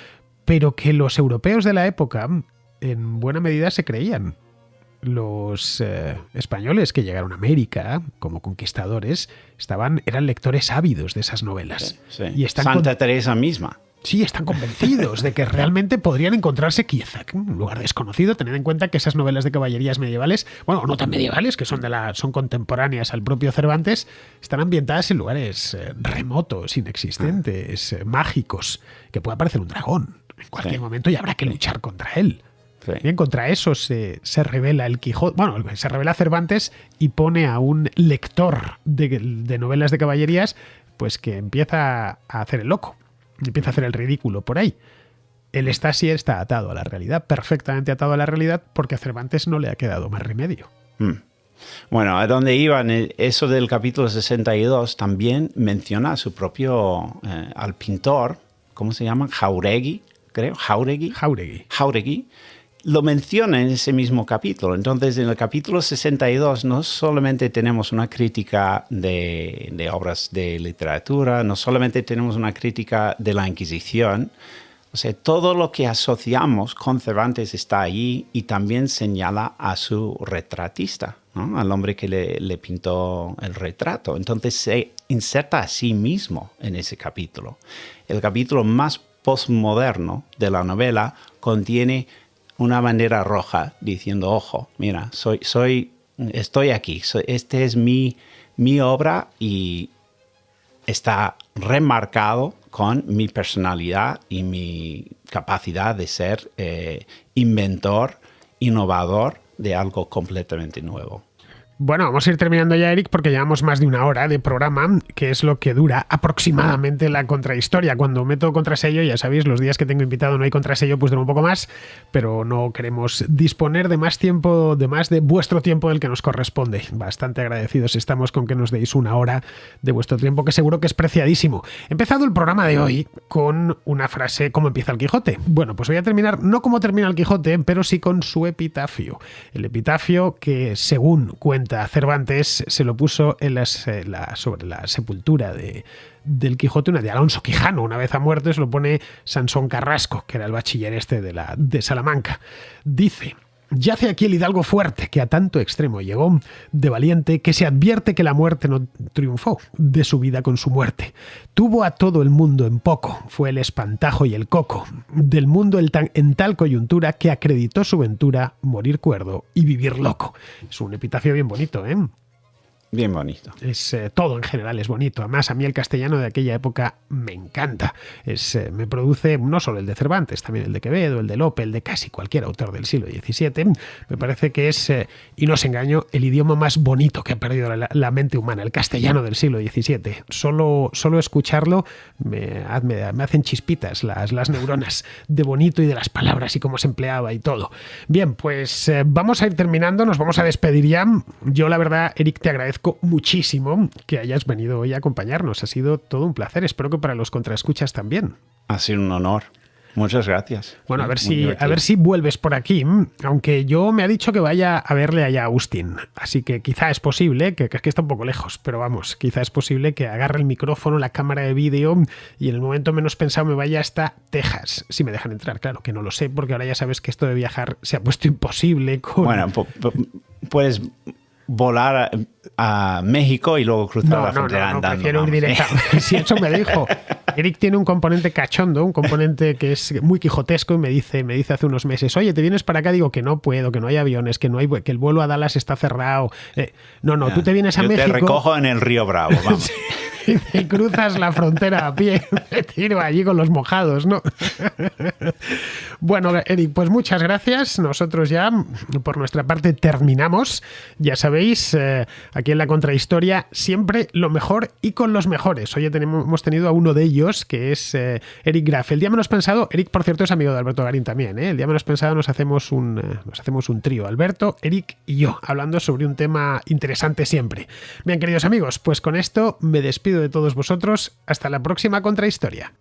pero que los europeos de la época en buena medida se creían. Los españoles que llegaron a América como conquistadores eran lectores ávidos de esas novelas.
Sí.
Y están
Santa Teresa misma.
Sí, están convencidos de que realmente podrían encontrarse quizá un lugar desconocido, teniendo en cuenta que esas novelas de caballerías medievales, bueno, no tan medievales, que son contemporáneas al propio Cervantes, están ambientadas en lugares remotos, inexistentes, mágicos, que puede aparecer un dragón en cualquier momento y habrá que luchar contra él. Sí. Bien, contra eso se revela el Quijote, bueno, se revela Cervantes y pone a un lector de novelas de caballerías, pues que empieza a hacer el loco. Empieza a hacer el ridículo por ahí. Él está atado a la realidad, perfectamente atado a la realidad, porque a Cervantes no le ha quedado más remedio.
Bueno, a donde iban, eso del capítulo 62 también menciona a su propio, al pintor, ¿cómo se llama? Jáuregui, creo. Jáuregui. Lo menciona en ese mismo capítulo. Entonces, en el capítulo 62 no solamente tenemos una crítica de obras de literatura, no solamente tenemos una crítica de la Inquisición, o sea, todo lo que asociamos con Cervantes está allí, y también señala a su retratista, ¿no? Al hombre que le pintó el retrato. Entonces, se inserta a sí mismo en ese capítulo. El capítulo más postmoderno de la novela contiene una bandera roja diciendo, ojo, mira, estoy aquí, este es mi obra, y está remarcado con mi personalidad y mi capacidad de ser inventor, innovador de algo completamente nuevo.
Bueno, vamos a ir terminando ya, Eric, porque llevamos más de una hora de programa, que es lo que dura aproximadamente la contrahistoria. Cuando meto contrasello, ya sabéis, los días que tengo invitado no hay contrasello, pues dura un poco más, pero no queremos disponer de más tiempo, de vuestro tiempo del que nos corresponde. Bastante agradecidos estamos con que nos deis una hora de vuestro tiempo, que seguro que es preciadísimo. He empezado el programa de hoy con una frase, ¿cómo empieza el Quijote? Bueno, pues voy a terminar, no como termina el Quijote, pero sí con su epitafio. El epitafio que, según cuenta Cervantes, se lo puso sobre la sepultura del Quijote, una de Alonso Quijano. Una vez ha muerto, se lo pone Sansón Carrasco, que era el bachiller de Salamanca. Dice: yace aquí el hidalgo fuerte, que a tanto extremo llegó de valiente, que se advierte que la muerte no triunfó de su vida con su muerte. Tuvo a todo el mundo en poco, fue el espantajo y el coco del mundo en tal coyuntura, que acreditó su ventura morir cuerdo y vivir loco. Es un epitafio bien bonito, ¿eh?
Bien bonito.
Todo en general es bonito. Además, a mí el castellano de aquella época me encanta. Me produce no solo el de Cervantes, también el de Quevedo, el de Lope, el de casi cualquier autor del siglo XVII. Me parece que es, y no os engaño, el idioma más bonito que ha perdido la mente humana, el castellano del siglo XVII. Solo escucharlo me hacen chispitas las neuronas de bonito y de las palabras y cómo se empleaba y todo. Bien, pues vamos a ir terminando, nos vamos a despedir ya. Yo, la verdad, Eric, te agradezco muchísimo que hayas venido hoy a acompañarnos. Ha sido todo un placer. Espero que para los contraescuchas también.
Ha sido un honor. Muchas gracias.
Bueno, a ver si vuelves por aquí, aunque yo me ha dicho que vaya a verle allá a Austin, así que quizá es posible, que está un poco lejos, pero vamos, quizá es posible que agarre el micrófono, la cámara de vídeo y en el momento menos pensado me vaya hasta Texas, si me dejan entrar, claro, que no lo sé, porque ahora ya sabes que esto de viajar se ha puesto imposible.
Bueno, puedes volar a México y luego cruzar la frontera andando.
Prefiero ir directamente. Si eso me dijo. Eric tiene un componente cachondo, un componente que es muy quijotesco y me dice hace unos meses, oye, ¿te vienes para acá? Digo que no puedo, que no hay aviones, que el vuelo a Dallas está cerrado. Tú te vienes a México.
Te recojo en el Río Bravo, vamos.
Y cruzas la frontera a pie, me tiro allí con los mojados, ¿no? Bueno, Eric, pues muchas gracias. Nosotros ya, por nuestra parte, terminamos. Ya sabéis, aquí en La Contrahistoria, siempre lo mejor y con los mejores. Hoy hemos tenido a uno de ellos, que es Eric Graf. El día menos pensado, Eric, por cierto, es amigo de Alberto Garín también, ¿eh? El día menos pensado nos hacemos un trío, Alberto, Eric y yo, hablando sobre un tema interesante siempre. Bien, queridos amigos, pues con esto me despido de todos vosotros. Hasta la próxima Contrahistoria.